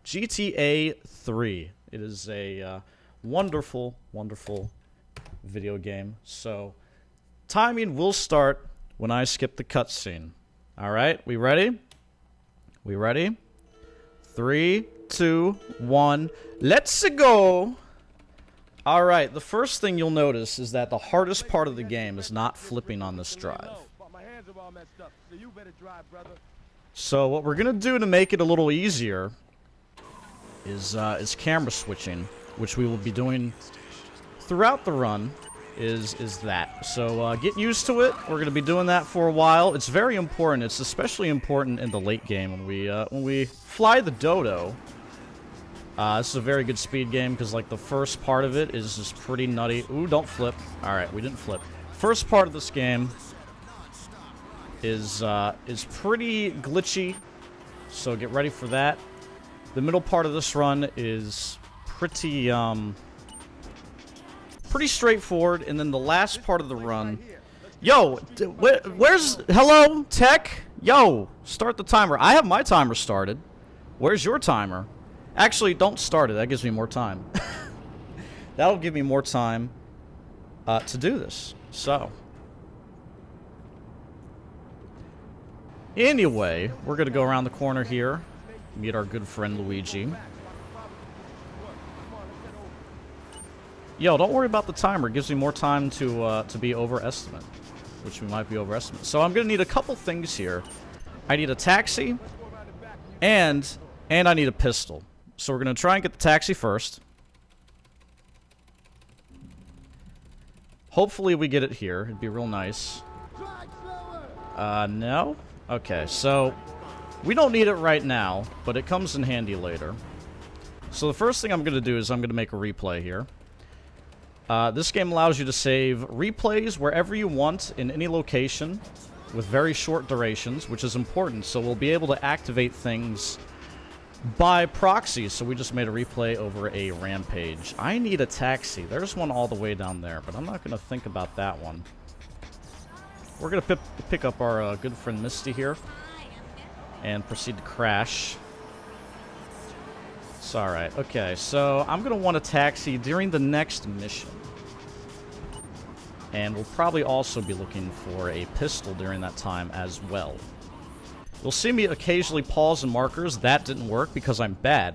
GTA 3. It is a wonderful, wonderful video game. So, timing will start when I skip the cutscene. Alright, we ready? We ready? 3, 2, 1, let's go! Alright, the first thing you'll notice is that the hardest part of the game is not flipping on this drive. So what we're gonna do to make it a little easier is camera switching, which we will be doing throughout the run. Is that. So get used to it. We're gonna be doing that for a while. It's very important. It's especially important in the late game when we fly the Dodo. This is a very good speed game because like the first part of it is just pretty nutty. Ooh, don't flip. All right, we didn't flip. First part of this game is pretty glitchy, so get ready for that. The middle part of this run is pretty straightforward, and then the last part of the run, yo, where's hello tech? Yo, start the timer. I have my timer started. Where's your timer? Actually, don't start it. That gives me more time. That'll give me more time to do this. So. Anyway, we're going to go around the corner here, meet our good friend Luigi. Yo, don't worry about the timer. It gives me more time to be overestimate, which we might be overestimate. So I'm going to need a couple things here. I need a taxi, and I need a pistol. So we're going to try and get the taxi first. Hopefully we get it here. It'd be real nice. No? Okay, so we don't need it right now, but it comes in handy later. So the first thing I'm going to do is I'm going to make a replay here. This game allows you to save replays wherever you want in any location with very short durations, which is important. So we'll be able to activate things by proxy. So we just made a replay over a Rampage. I need a taxi. There's one all the way down there, but I'm not going to think about that one. We're going to pick up our good friend Misty here and proceed to crash. It's alright. Okay, so I'm going to want a taxi during the next mission. And we'll probably also be looking for a pistol during that time as well. You'll see me occasionally pause in markers. That didn't work because I'm bad.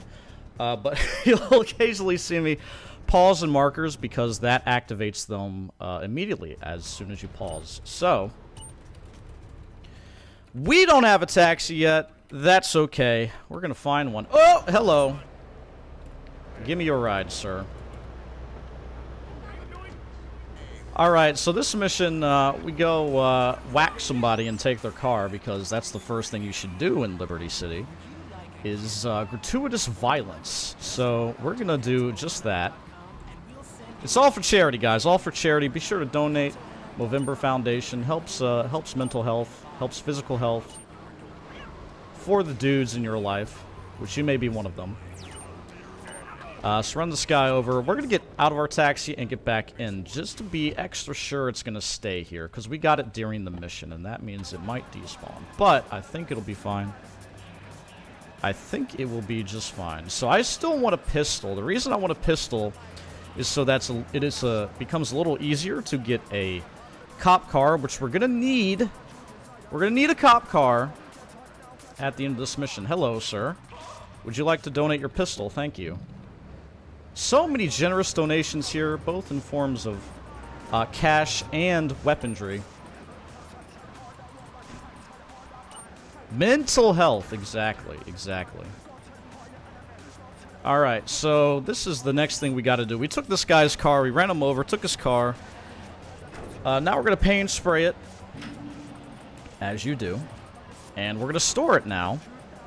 But you'll occasionally see me pause in markers because that activates them immediately as soon as you pause. So, we don't have a taxi yet. That's okay. We're going to find one. Oh, hello. Give me a ride, sir. Alright, so this mission, we go whack somebody and take their car because that's the first thing you should do in Liberty City is gratuitous violence. So, we're going to do just that. It's all for charity, guys. All for charity. Be sure to donate. Movember Foundation helps mental health, helps physical health for the dudes in your life, which you may be one of them. So run this guy over. We're going to get out of our taxi and get back in just to be extra sure it's going to stay here because we got it during the mission, and that means it might despawn. But I think it'll be fine. I think it will be just fine. So I still want a pistol. The reason I want a pistol is so that it becomes a little easier to get a cop car, which we're gonna need. We're gonna need a cop car at the end of this mission. Hello, sir. Would you like to donate your pistol? Thank you. So many generous donations here, both in forms of cash and weaponry. Mental health, exactly. Alright, so this is the next thing we gotta do. We took this guy's car, we ran him over, took his car. Now we're gonna paint spray it, as you do. And we're gonna store it now.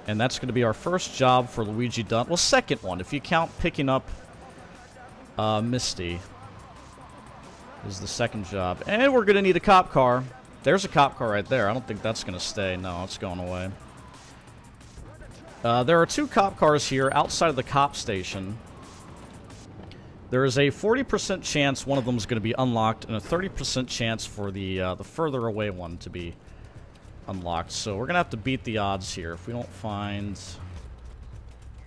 And that's gonna be our first job for Luigi Dunn. Well, second one, if you count picking up Misty. Is the second job. And we're gonna need a cop car. There's a cop car right there. I don't think that's gonna stay. No, it's going away. There are two cop cars here outside of the cop station. There is a 40% chance one of them is going to be unlocked, and a 30% chance for the further away one to be unlocked. So we're going to have to beat the odds here. If we don't find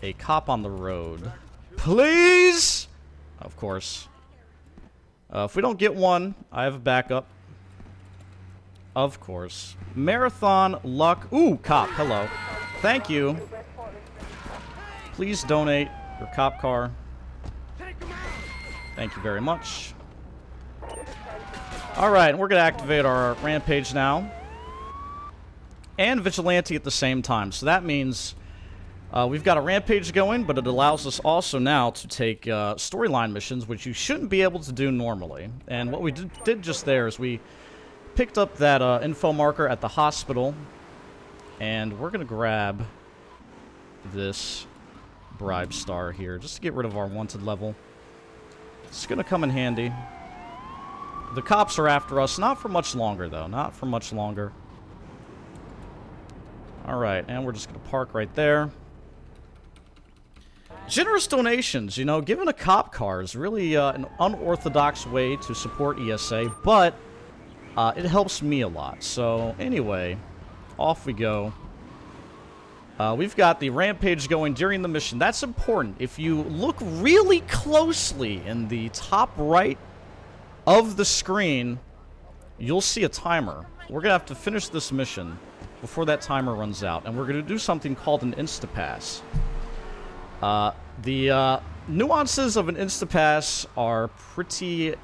a cop on the road. Please! Of course. If we don't get one, I have a backup. Of course. Marathon luck. Ooh, cop. Hello. Thank you. Please donate your cop car. Thank you very much. Alright, we're going to activate our Rampage now. And Vigilante at the same time. So that means we've got a Rampage going, but it allows us also now to take storyline missions, which you shouldn't be able to do normally. And what we did just there is we picked up that info marker at the hospital, and we're going to grab this bribe star here, just to get rid of our wanted level. It's going to come in handy. The cops are after us, not for much longer, though. Not for much longer. Alright, and we're just going to park right there. Generous donations, you know, giving a cop car is really an unorthodox way to support ESA, but it helps me a lot. So, anyway, off we go. We've got the Rampage going during the mission. That's important. If you look really closely in the top right of the screen, you'll see a timer. We're going to have to finish this mission before that timer runs out, and we're going to do something called an Instapass. The nuances of an Instapass are pretty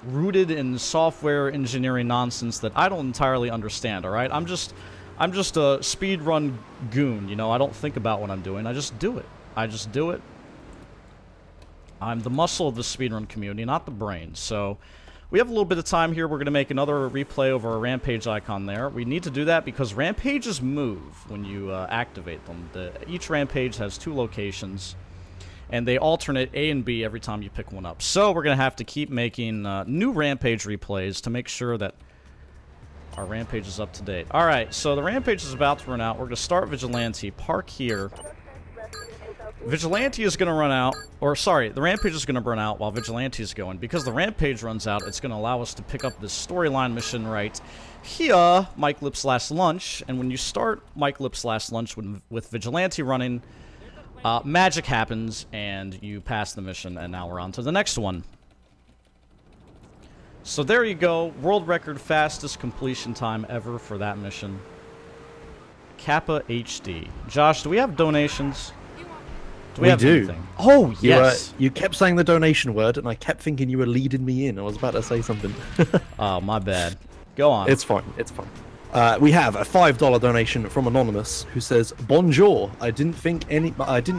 rooted in software engineering nonsense that I don't entirely understand, alright? I'm just a speedrun goon, you know? I don't think about what I'm doing. I just do it. I just do it. I'm the muscle of the speedrun community, not the brain. So, we have a little bit of time here. We're going to make another replay over a Rampage icon there. We need to do that because Rampages move when you activate them. Each Rampage has 2 locations, and they alternate A and B every time you pick one up. So we're going to have to keep making new Rampage replays to make sure that our Rampage is up to date. Alright, so the Rampage is about to run out. We're going to start Vigilante, park here. Vigilante is going to run out, or sorry, the Rampage is going to burn out while Vigilante is going. Because the Rampage runs out, it's going to allow us to pick up this storyline mission right here, Mike Lips Last Lunch. And when you start Mike Lips Last Lunch with Vigilante running, magic happens and you pass the mission, and now we're on to the next one. So there you go, world record fastest completion time ever for that mission. Kappa HD. Josh, do we have donations? We do. Anything? Oh, yes. You kept saying the donation word, and I kept thinking you were leading me in. I was about to say something. Oh, my bad. Go on. It's fine. It's fine. We have a $5 donation from Anonymous who says, "Bonjour. I didn't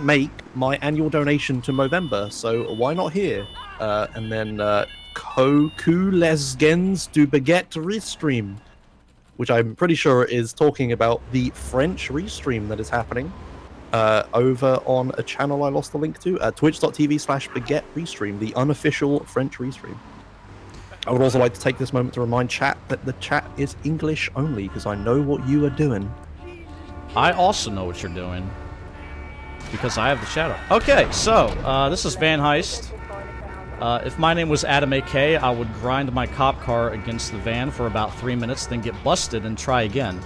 make my annual donation to Movember, so why not here?" And then Koku Lesgens du Baguette Restream, which I'm pretty sure is talking about the French restream that is happening. Over on a channel I lost the link to, twitch.tv/Baguette Restream, the unofficial French restream. I would also like to take this moment to remind chat that the chat is English only, because I know what you are doing. I also know what you're doing, because I have the chat up. Okay, so, this is Van Heist. If my name was Adam AK, I would grind my cop car against the van for about 3 minutes, then get busted and try again.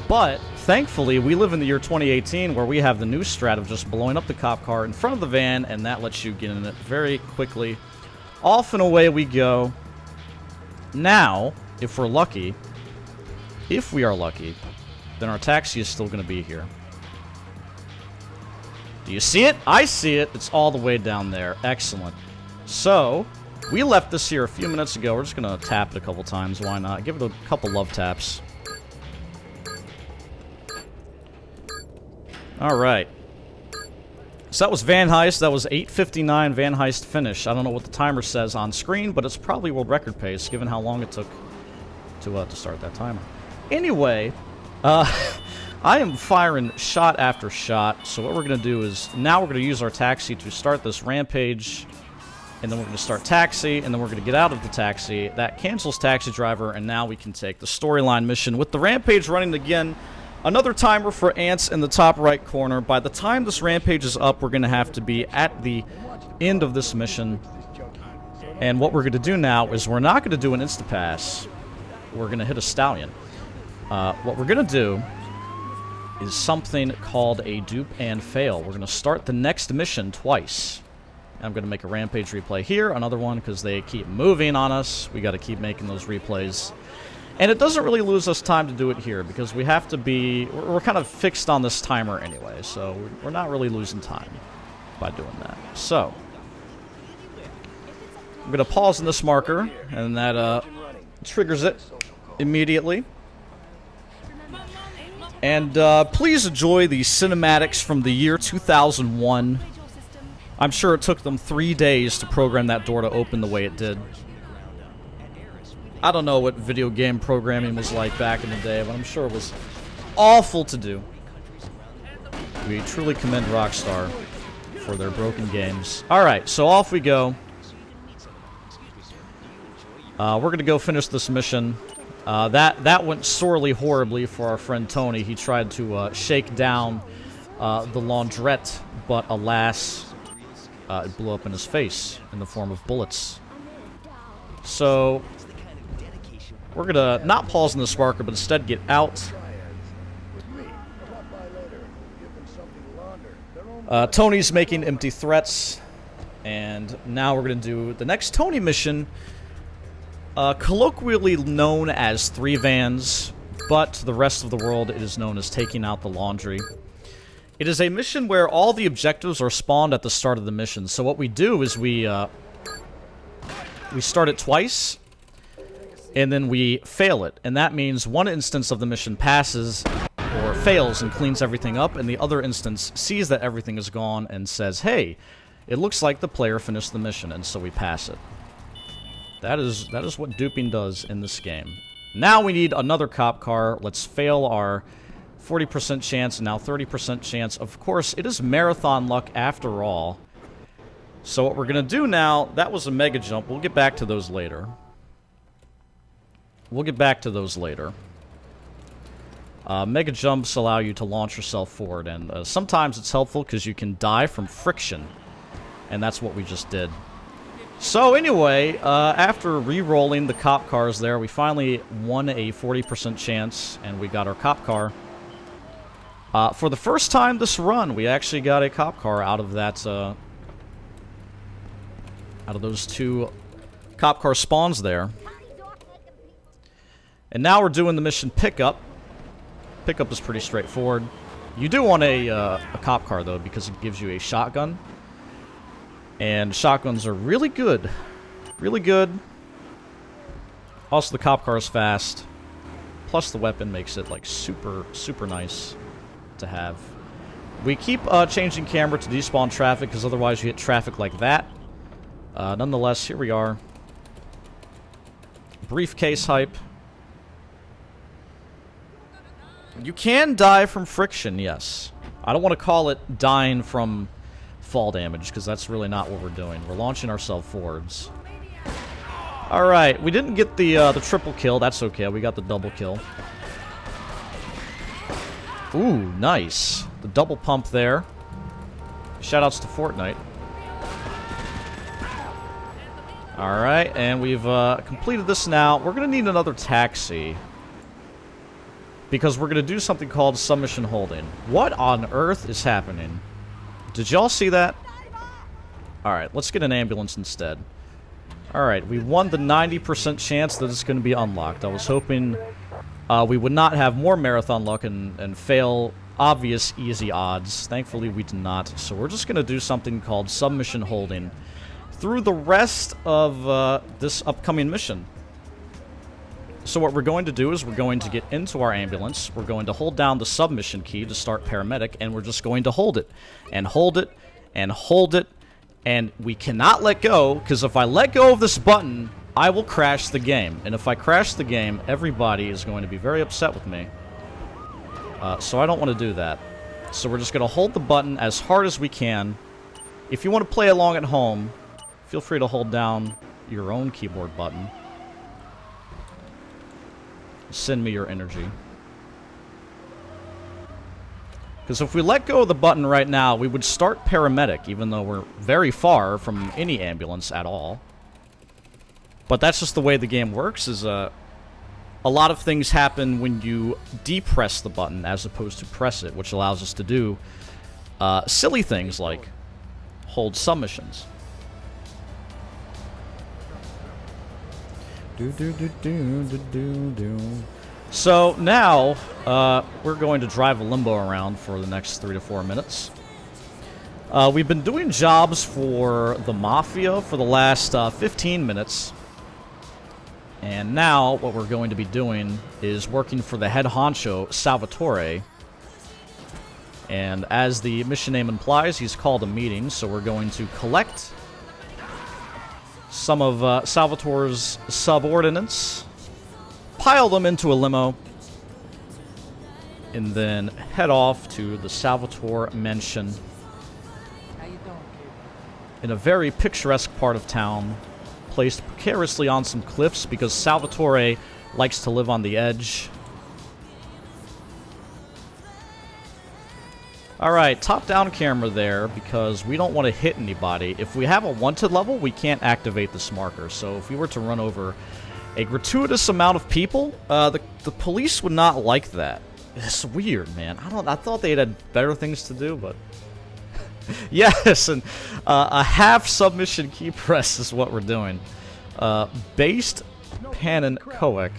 But, thankfully, we live in the year 2018 where we have the new strat of just blowing up the cop car in front of the van, and that lets you get in it very quickly. Off and away we go. Now, if we're lucky, if we are lucky, then our taxi is still going to be here. Do you see it? I see it. It's all the way down there. Excellent. So, we left this here a few minutes ago. We're just going to tap it a couple times. Why not? Give it a couple love taps. Alright. So that was Van Heist. That was 8:59 Van Heist finish. I don't know what the timer says on screen, but it's probably world record pace, given how long it took to start that timer. Anyway, I am firing shot after shot, so what we're going to do is, now we're going to use our taxi to start this Rampage, and then we're going to start taxi, and then we're going to get out of the taxi. That cancels taxi driver, and now we can take the storyline mission. With the Rampage running again, another timer for ants in the top right corner. By the time this Rampage is up, we're going to have to be at the end of this mission. And what we're going to do now is we're not going to do an Instapass. We're going to hit a stallion. What we're going to do is something called a dupe and fail. We're going to start the next mission twice. I'm going to make a Rampage replay here, another one, because they keep moving on us. We got to keep making those replays. And it doesn't really lose us time to do it here, because we have to be... We're kind of fixed on this timer anyway, so we're not really losing time by doing that. So, I'm going to pause in this marker, and that triggers it immediately. And please enjoy the cinematics from the year 2001. I'm sure it took them 3 days to program that door to open the way it did. I don't know what video game programming was like back in the day, but I'm sure it was awful to do. We truly commend Rockstar for their broken games. Alright, so off we go. We're going to go finish this mission. That went sorely horribly for our friend Tony. He tried to shake down the laundrette, but alas, it blew up in his face in the form of bullets. So, we're going to not pause in this marker, but instead get out. Tony's making empty threats, and now we're going to do the next Tony mission, colloquially known as 3 vans, but to the rest of the world it is known as taking out the laundry. It is a mission where all the objectives are spawned at the start of the mission. So what we do is we start it twice, and then we fail it. And that means one instance of the mission passes or fails and cleans everything up, and the other instance sees that everything is gone and says, hey, it looks like the player finished the mission, and so we pass it. That is what duping does in this game. Now we need another cop car. Let's fail our 40% chance, and now 30% chance. Of course, it is marathon luck after all. So what we're going to do now, that was a mega jump. We'll get back to those later. Mega jumps allow you to launch yourself forward, and sometimes it's helpful because you can die from friction. And that's what we just did. So anyway, after re-rolling the cop cars there, we finally won a 40% chance, and we got our cop car. For the first time this run, we actually got a cop car out of that, out of those 2 cop car spawns there. And now we're doing the mission pickup. Pickup is pretty straightforward. You do want a cop car, though, because it gives you a shotgun. And shotguns are really good. Really good. Also, the cop car is fast. Plus, the weapon makes it, like, super, super nice to have. We keep changing camera to despawn traffic, because otherwise you hit traffic like that. Nonetheless, here we are. Briefcase hype. You can die from friction, yes. I don't want to call it dying from fall damage, because that's really not what we're doing. We're launching ourselves forwards. Alright, we didn't get the triple kill. That's okay, we got the double kill. Ooh, nice. The double pump there. Shoutouts to Fortnite. Alright, and we've completed this now. We're going to need another taxi, because we're going to do something called submission holding. What on earth is happening? Did y'all see that? Alright, let's get an ambulance instead. Alright, we won the 90% chance that it's going to be unlocked. I was hoping we would not have more marathon luck and fail obvious easy odds. Thankfully, we did not. So we're just going to do something called submission holding through the rest of this upcoming mission. So what we're going to do is we're going to get into our ambulance, we're going to hold down the submission key to start paramedic, and we're just going to hold it, and hold it, and hold it, and we cannot let go, because if I let go of this button, I will crash the game. And if I crash the game, everybody is going to be very upset with me. So I don't want to do that. So we're just going to hold the button as hard as we can. If you want to play along at home, feel free to hold down your own keyboard button. Send me your energy. Because if we let go of the button right now, we would start paramedic, even though we're very far from any ambulance at all. But that's just the way the game works, is a a lot of things happen when you depress the button as opposed to press it, which allows us to do silly things like hold submissions. So now we're going to drive a limbo around for the next 3 to 4 minutes. We've been doing jobs for the Mafia for the last 15 minutes. And now what we're going to be doing is working for the head honcho, Salvatore. And as the mission name implies, he's called a meeting, so we're going to collect some of Salvatore's subordinates, pile them into a limo, and then head off to the Salvatore mansion in a very picturesque part of town, placed precariously on some cliffs because Salvatore likes to live on the edge. Alright, top-down camera there because we don't want to hit anybody. If we have a wanted level, we can't activate this marker. So if we were to run over a gratuitous amount of people, the police would not like that. It's weird, man. I thought they had better things to do, but... Yes, and a half submission key press is what we're doing. Based Panenkoek.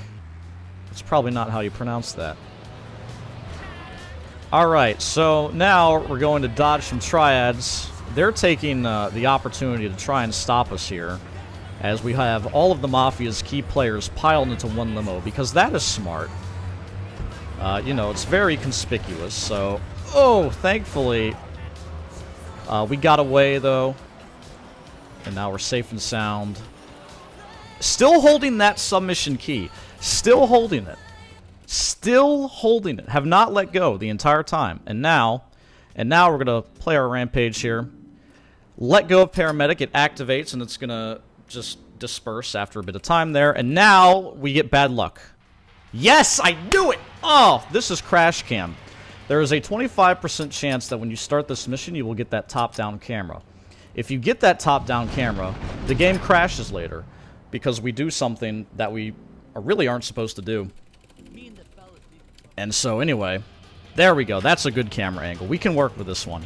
That's probably not how you pronounce that. Alright, so now we're going to dodge some Triads. They're taking the opportunity to try and stop us here, as we have all of the Mafia's key players piled into one limo, because that is smart. You know, it's very conspicuous, so... Oh, thankfully... we got away, though. And now we're safe and sound. Still holding that submission key. Still holding it. Still holding it. Have not let go the entire time. And now we're going to play our rampage here. Let go of paramedic. It activates, and it's going to just disperse after a bit of time there. And now we get bad luck. Yes, I knew it! Oh, this is crash cam. There is a 25% chance that when you start this mission, you will get that top-down camera. If you get that top-down camera, the game crashes later because we do something that we really aren't supposed to do. And so anyway, there we go. That's a good camera angle. We can work with this one.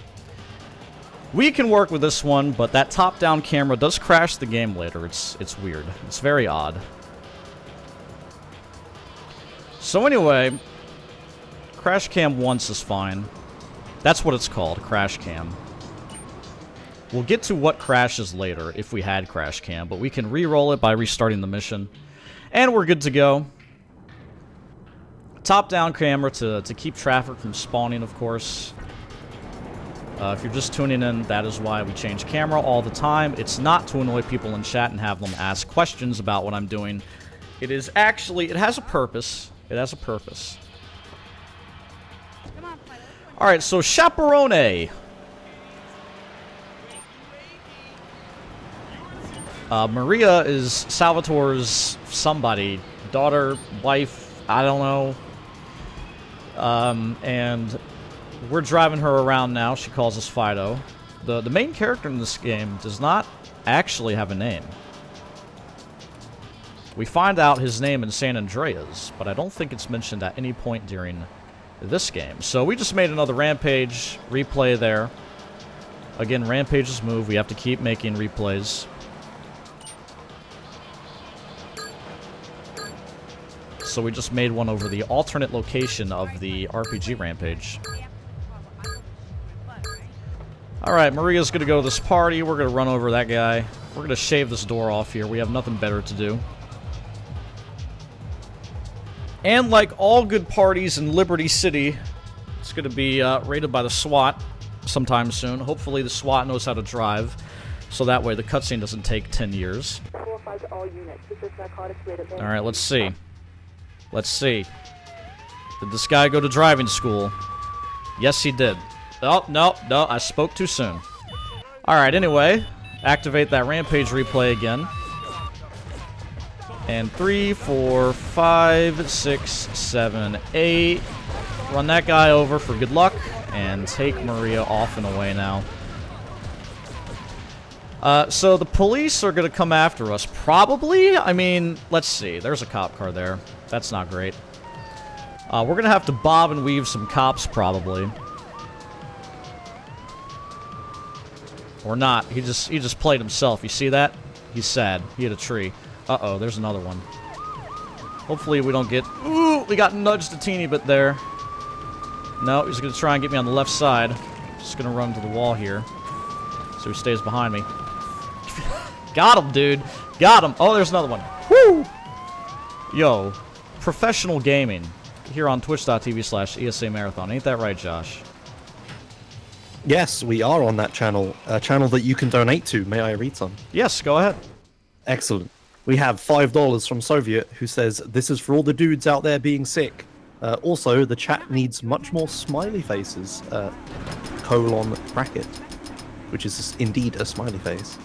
We can work with this one, but that top-down camera does crash the game later. It's weird. It's very odd. So anyway... Crash cam once is fine. That's what it's called, crash cam. We'll get to what crashes later if we had crash cam, but we can re-roll it by restarting the mission. And we're good to go. Top-down camera to keep traffic from spawning, of course. If you're just tuning in, that is why we change camera all the time. It's not to annoy people in chat and have them ask questions about what I'm doing. It is actually, it has a purpose. It has a purpose. Alright, so Chaperone. Maria is Salvatore's somebody. Daughter, wife, I don't know. And we're driving her around now. She calls us Fido. The main character in this game does not actually have a name. We find out his name in San Andreas, but I don't think it's mentioned at any point during this game. So we just made another Rampage replay there. Again, Rampage's move. We have to keep making replays. So we just made one over the alternate location of the RPG Rampage. Alright, Maria's gonna go to this party. We're gonna run over that guy. We're gonna shave this door off here. We have nothing better to do. And like all good parties in Liberty City, it's going to be raided by the SWAT sometime soon. Hopefully the SWAT knows how to drive, so that way the cutscene doesn't take 10 years. Alright, let's see. Let's see. Did this guy go to driving school? Yes, he did. Oh, no, I spoke too soon. Alright, anyway, activate that Rampage replay again. And 3, 4, 5, 6, 7, 8. Run that guy over for good luck. And take Maria off and away now. So the police are going to come after us, probably? I mean, let's see. There's a cop car there. That's not great. We're going to have to bob and weave some cops, probably. Or not. He just played himself. You see that? He's sad. He hit a tree. Uh-oh, there's another one. Hopefully we don't get... Ooh, we got nudged a teeny bit there. No, he's going to try and get me on the left side. Just going to run to the wall here. So he stays behind me. Got him, dude. Got him. Oh, there's another one. Woo! Yo, professional gaming here on twitch.tv/ESA Marathon. Ain't that right, Josh? Yes, we are on that channel. A channel that you can donate to. May I read some? Yes, go ahead. Excellent. We have $5 from Soviet, who says, "This is for all the dudes out there being sick. Also, the chat needs much more smiley faces. Colon bracket." Which is indeed a smiley face.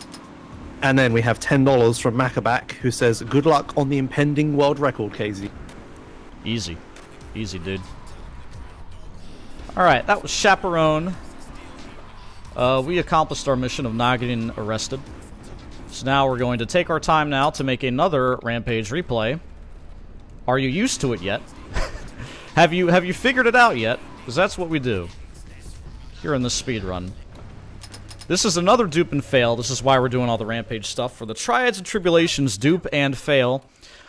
And then we have $10 from Macabac, who says, "Good luck on the impending world record, KZ." Easy. Easy, dude. Alright, that was Chaperone. We accomplished our mission of not getting arrested. So now we're going to take our time now to make another Rampage replay. Are you used to it yet? Have you figured it out yet? Because that's what we do here in the speedrun. This is another dupe and fail. This is why we're doing all the Rampage stuff. For the Triads and Tribulations, dupe and fail.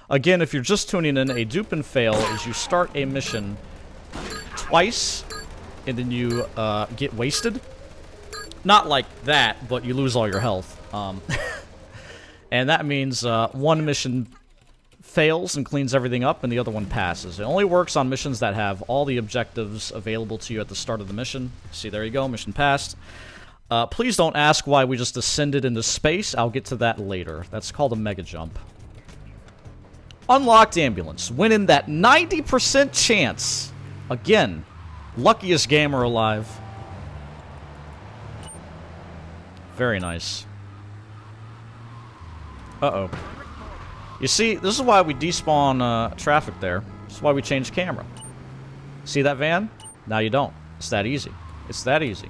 Again, if you're just tuning in, a dupe and fail is you start a mission twice, and then you get wasted. Not like that, but you lose all your health. And that means one mission fails and cleans everything up, and the other one passes. It only works on missions that have all the objectives available to you at the start of the mission. See, there you go, mission passed. Please don't ask why we just ascended into space. I'll get to that later. That's called a mega jump. Unlocked ambulance. Winning that 90% chance. Again, luckiest gamer alive. Very nice. Uh-oh. You see, this is why we despawn traffic there. This is why we changed camera. See that van? Now you don't. It's that easy. It's that easy.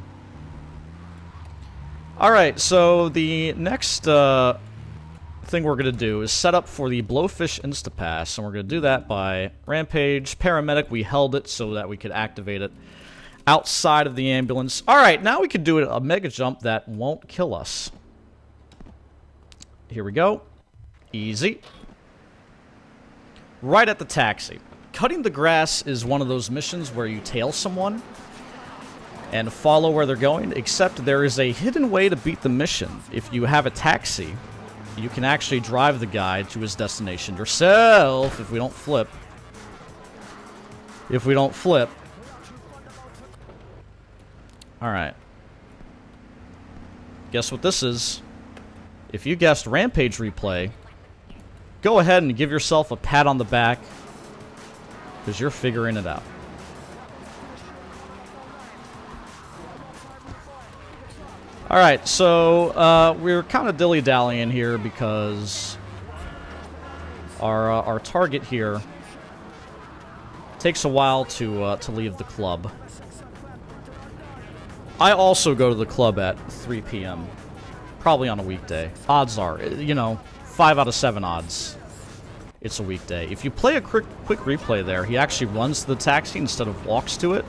Alright, so the next thing we're going to do is set up for the Blowfish Instapass, and we're going to do that by Rampage, Paramedic. We held it so that we could activate it outside of the ambulance. Alright, now we can do a mega jump that won't kill us. Here we go. Easy. Right at the taxi. Cutting the grass is one of those missions where you tail someone and follow where they're going, except there is a hidden way to beat the mission. If you have a taxi, you can actually drive the guy to his destination yourself if we don't flip. If we don't flip. Alright. Guess what this is? If you guessed Rampage Replay, go ahead and give yourself a pat on the back, because you're figuring it out. Alright, so we're kind of dilly-dallying here because our target here takes a while to leave the club. I also go to the club at 3 p.m. Probably on a weekday. Odds are, you know, 5 out of 7 odds. It's a weekday. If you play a quick replay there, he actually runs to the taxi instead of walks to it.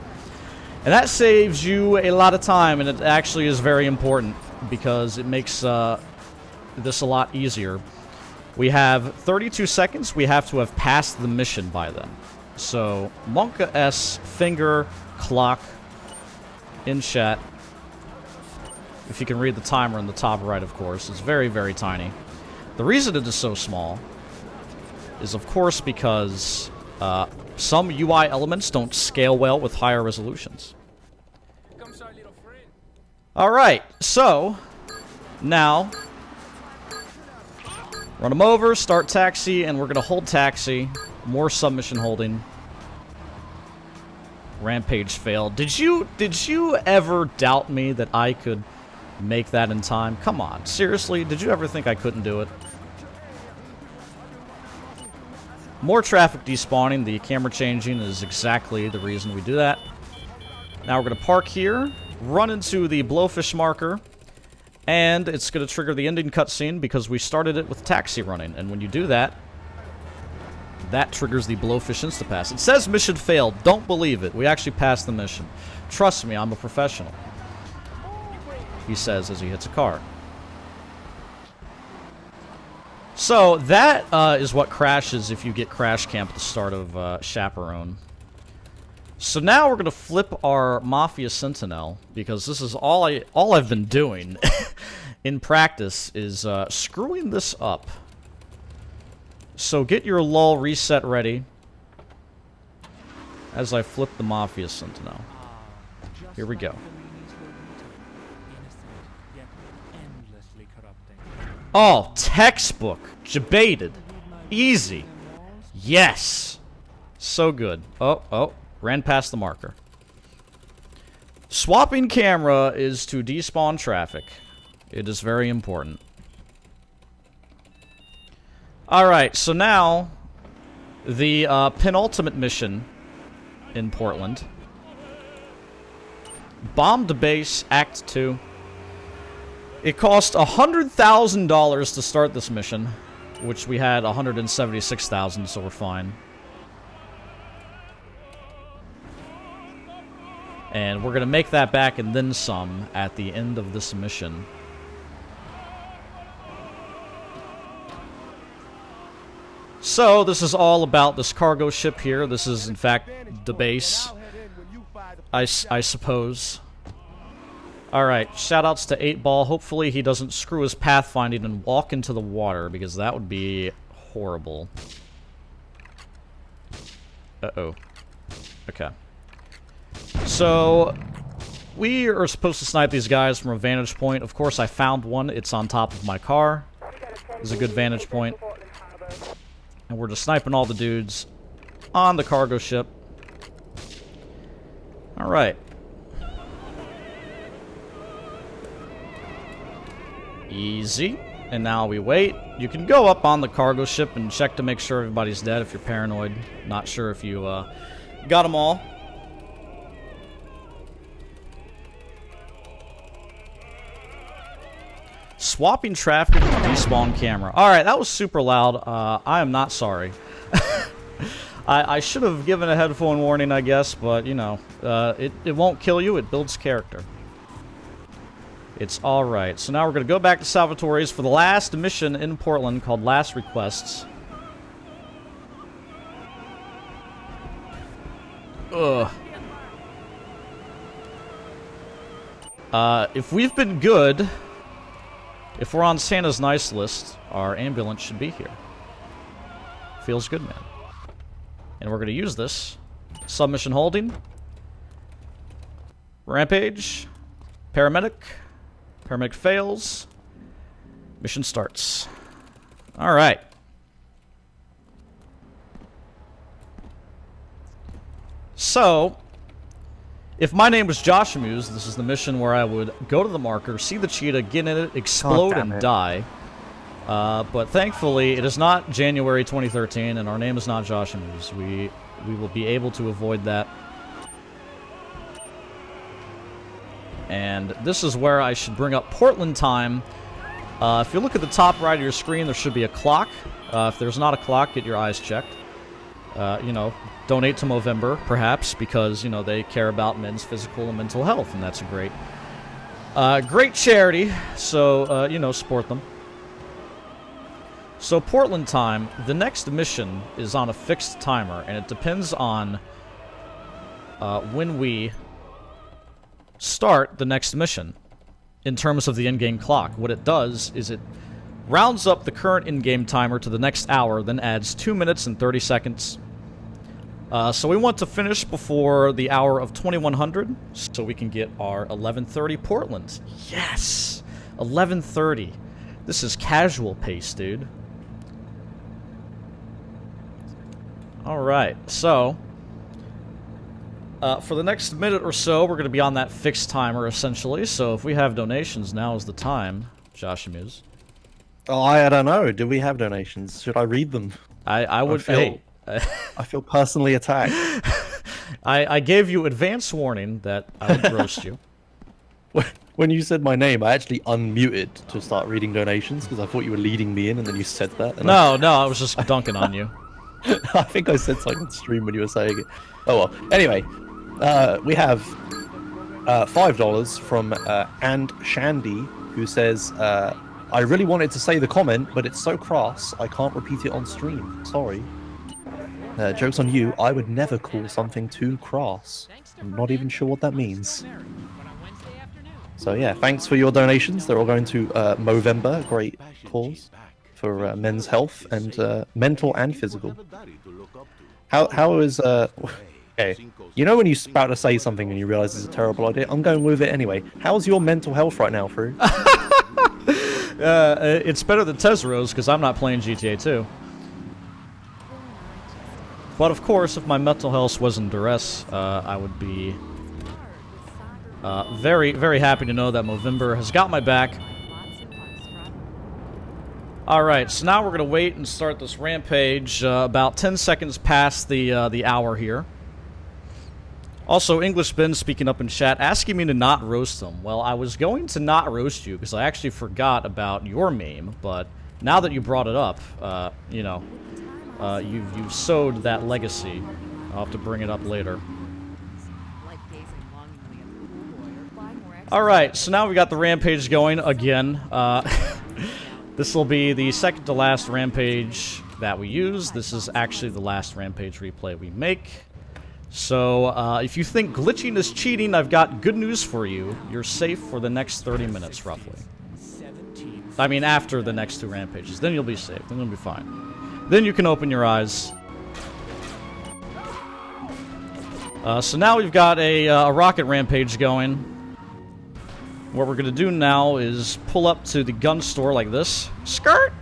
And that saves you a lot of time, and it actually is very important because it makes this a lot easier. We have 32 seconds. We have to have passed the mission by then. So, Monka S, finger, clock, in chat. If you can read the timer in the top right, of course. It's very, very tiny. The reason it is so small is, of course, because some UI elements don't scale well with higher resolutions. Alright, so now run them over, start taxi, and we're going to hold taxi. More submission holding. Rampage failed. Did you ever doubt me that I could make that in time? Come on, seriously, did you ever think I couldn't do it? More traffic despawning. The camera changing is exactly the reason we do that. Now we're going to park here, run into the Blowfish marker, And it's going to trigger the ending cutscene because we started it with taxi running. And when you do that, that triggers the Blowfish Instapass. It says mission failed. Don't believe it. We actually passed the mission. Trust me, I'm a professional. He says as he hits a car. So that is what crashes if you get crash camp at the start of Chaperone. So now we're going to flip our Mafia Sentinel, because this is all I've been doing in practice is screwing this up. So get your lull reset ready as I flip the Mafia Sentinel. Here we go. Oh, textbook. Debated. Easy. Yes. So good. Oh. Ran past the marker. Swapping camera is to despawn traffic. It is very important. Alright, so now the penultimate mission in Portland. Bomb to base, Act 2. It cost $100,000 to start this mission, which we had $176,000, so we're fine. And we're going to make that back and then some at the end of this mission. So, this is all about this cargo ship here. This is, in fact, the base, I suppose. Alright, shoutouts to 8-Ball. Hopefully he doesn't screw his pathfinding and walk into the water, because that would be horrible. Uh-oh. Okay. So, we are supposed to snipe these guys from a vantage point. Of course, I found one. It's on top of my car. It's a good vantage point. And we're just sniping all the dudes on the cargo ship. Alright. Easy. And now we wait. You can go up on the cargo ship and check to make sure everybody's dead if you're paranoid. Not sure if you got them all. Swapping traffic with despawn camera. Alright, that was super loud. I am not sorry. I should have given a headphone warning, I guess, but, you know, it won't kill you, it builds character. It's alright. So now we're going to go back to Salvatore's for the last mission in Portland called Last Requests. Ugh. If we've been good... If we're on Santa's nice list, our ambulance should be here. Feels good, man. And we're going to use this. Submission holding. Rampage. Paramedic. Paramedic fails. Mission starts. Alright. So... If my name was Josh Amuse, this is the mission where I would go to the marker, see the cheetah, get in it, explode, and die. But thankfully, it is not January 2013, and our name is not Josh Amuse. We will be able to avoid that. And this is where I should bring up Portland time. If you look at the top right of your screen, there should be a clock. If there's not a clock, get your eyes checked. You know, donate to Movember, perhaps, because, you know, they care about men's physical and mental health, and that's a great, great charity, so, you know, support them. So, Portland time, the next mission is on a fixed timer, and it depends on when we start the next mission in terms of the in-game clock. What it does is it rounds up the current in-game timer to the next hour, then adds 2 minutes and 30 seconds. So we want to finish before the hour of 2100, so we can get our 11:30 Portland. Yes! 11:30. This is casual pace, dude. Alright, so... for the next minute or so, we're going to be on that fixed timer, essentially. So if we have donations, now is the time, Josh Amuse. Oh, I don't know. Do we have donations? Should I read them? I would feel... I feel personally attacked. I gave you advance warning that I would roast you. When you said my name, I actually unmuted to start reading donations because I thought you were leading me in, and then you said that. And No, I was just dunking on you. I think I said something on stream when you were saying it. Oh well. Anyway, we have $5 from And Shandy, who says, I really wanted to say the comment, but it's so crass, I can't repeat it on stream. Sorry. Joke's on you, I would never call something too crass. I'm not even sure what that means. So yeah, thanks for your donations. They're all going to Movember, great cause for men's health and mental and physical. How is okay? You know when you're about to say something and you realize it's a terrible idea? I'm going with it anyway. How's your mental health right now, Fru? It's better than Tezero's because I'm not playing GTA 2. But of course, if my mental health was in duress, I would be very, very happy to know that Movember has got my back. Alright, so now we're going to wait and start this rampage about 10 seconds past the hour here. Also, English Ben speaking up in chat, asking me to not roast them. Well, I was going to not roast you because I actually forgot about your meme, but now that you brought it up, you know, you've sowed that legacy. I'll have to bring it up later. Alright, so now we got the rampage going again. This will be the second to last rampage that we use. This is actually the last rampage replay we make. So, if you think glitching is cheating, I've got good news for you. You're safe for the next 30 minutes, roughly. I mean, after the next two rampages. Then you'll be safe. Then you'll be fine. Then you can open your eyes. So now we've got a rocket rampage going. What we're going to do now is pull up to the gun store like this. Skirt!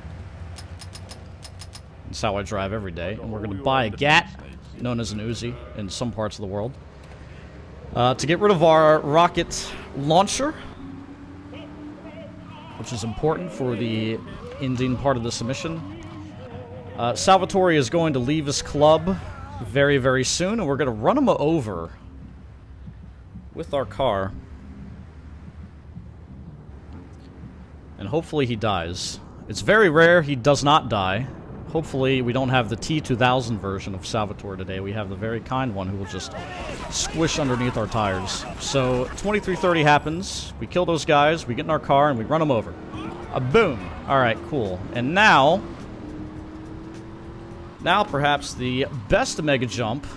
That's how I drive every day. And we're going to buy a GAT, known as an Uzi, in some parts of the world. To get rid of our rocket launcher, which is important for the ending part of the submission. Salvatore is going to leave his club very, very soon, and we're going to run him over with our car. And hopefully he dies. It's very rare he does not die. Hopefully we don't have the T2000 version of Salvatore today. We have the very kind one who will just squish underneath our tires. So 2330 happens. We kill those guys. We get in our car and we run them over. Boom. Alright, cool. And now perhaps the best mega jump.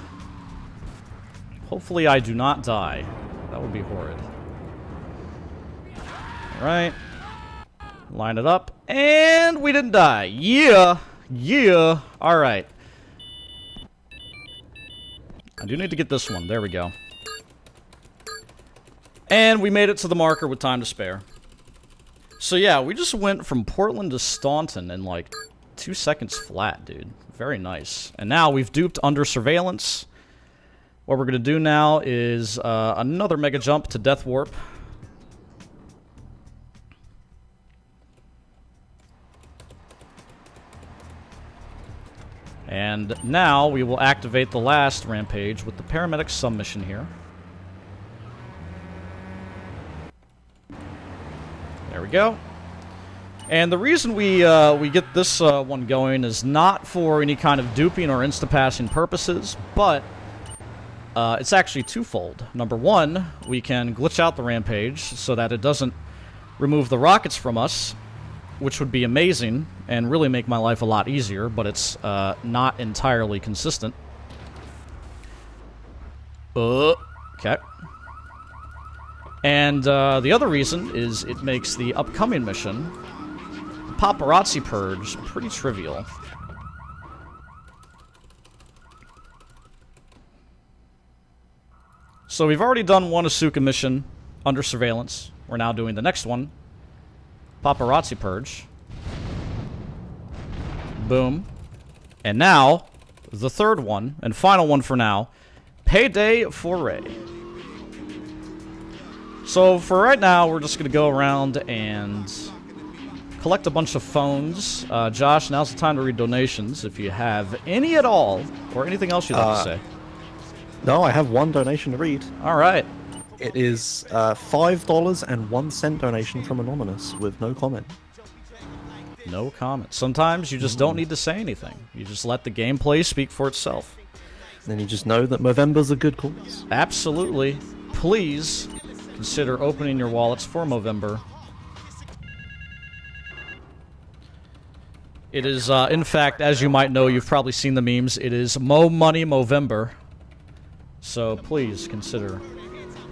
Hopefully I do not die. That would be horrid. Alright. Line it up. And we didn't die. Yeah. Yeah. Alright. I do need to get this one. There we go. And we made it to the marker with time to spare. So yeah, we just went from Portland to Staunton in like 2 seconds flat, dude. Very nice. And now we've duped under surveillance. What we're going to do now is another mega jump to Death Warp. And now we will activate the last rampage with the paramedic submission here. There we go. And the reason we get this one going is not for any kind of duping or instapassing purposes, but it's actually twofold. Number one, we can glitch out the rampage so that it doesn't remove the rockets from us, which would be amazing and really make my life a lot easier, but it's not entirely consistent. Okay. And the other reason is it makes the upcoming mission, Paparazzi Purge, pretty trivial. So we've already done one Asuka mission under surveillance. We're now doing the next one, Paparazzi Purge. Boom. And now, the third one, and final one for now, Payday Foray. So for right now, we're just going to go around and collect a bunch of phones. Josh, now's the time to read donations, if you have any at all, or anything else you'd like to say. No, I have one donation to read. All right. It is $5.01 donation from Anonymous with no comment. No comment. Sometimes you just don't need to say anything. You just let the gameplay speak for itself. Then you just know that Movember's a good cause. Absolutely. Please consider opening your wallets for Movember. It is, in fact, as you might know, you've probably seen the memes, it is Mo Money Movember. So please consider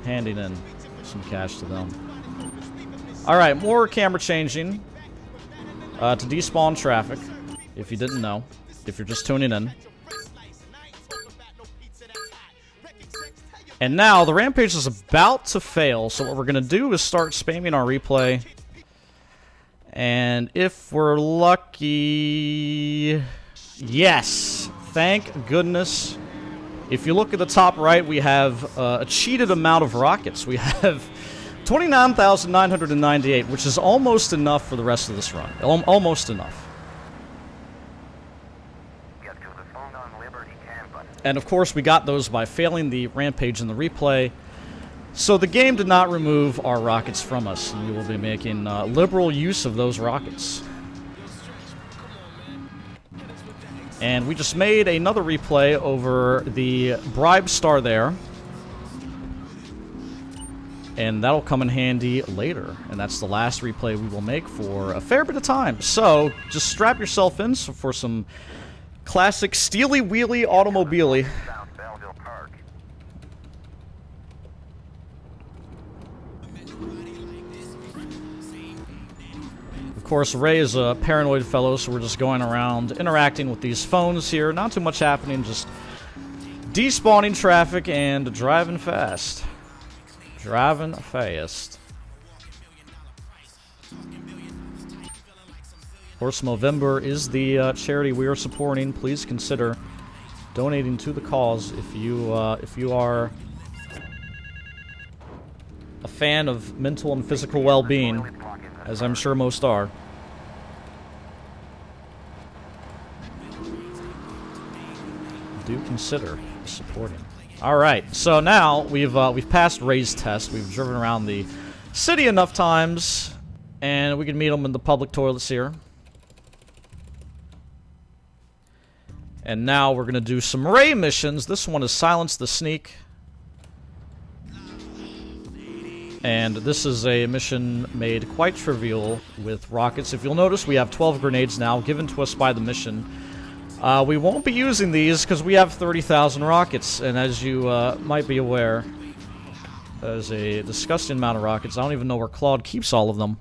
handing in some cash to them. Alright, more camera changing. To despawn traffic, if you didn't know, if you're just tuning in. And now, the Rampage is about to fail, so what we're going to do is start spamming our replay. And if we're lucky... Yes! Thank goodness. If you look at the top right, we have a cheated amount of rockets. We have 29,998, which is almost enough for the rest of this run. Almost enough. And of course, we got those by failing the Rampage and the replay. So the game did not remove our rockets from us, and we will be making liberal use of those rockets. And we just made another replay over the bribe star there. And that'll come in handy later. And that's the last replay we will make for a fair bit of time. So, just strap yourself in for some classic steely wheelie automobile. Of course, Ray is a paranoid fellow, so we're just going around interacting with these phones here. Not too much happening, just despawning traffic and driving fast. Driving fast. Of course, Movember is the charity we are supporting. Please consider donating to the cause if you are a fan of mental and physical well-being, as I'm sure most are. Do consider supporting. All right, so now we've passed Ray's test. We've driven around the city enough times, and we can meet them in the public toilets here. And now we're gonna do some Ray missions. This one is Silence the Sneak, and this is a mission made quite trivial with rockets. If you'll notice, we have 12 grenades now given to us by the mission. We won't be using these because we have 30,000 rockets, and as you might be aware, there's a disgusting amount of rockets. I don't even know where Claude keeps all of them.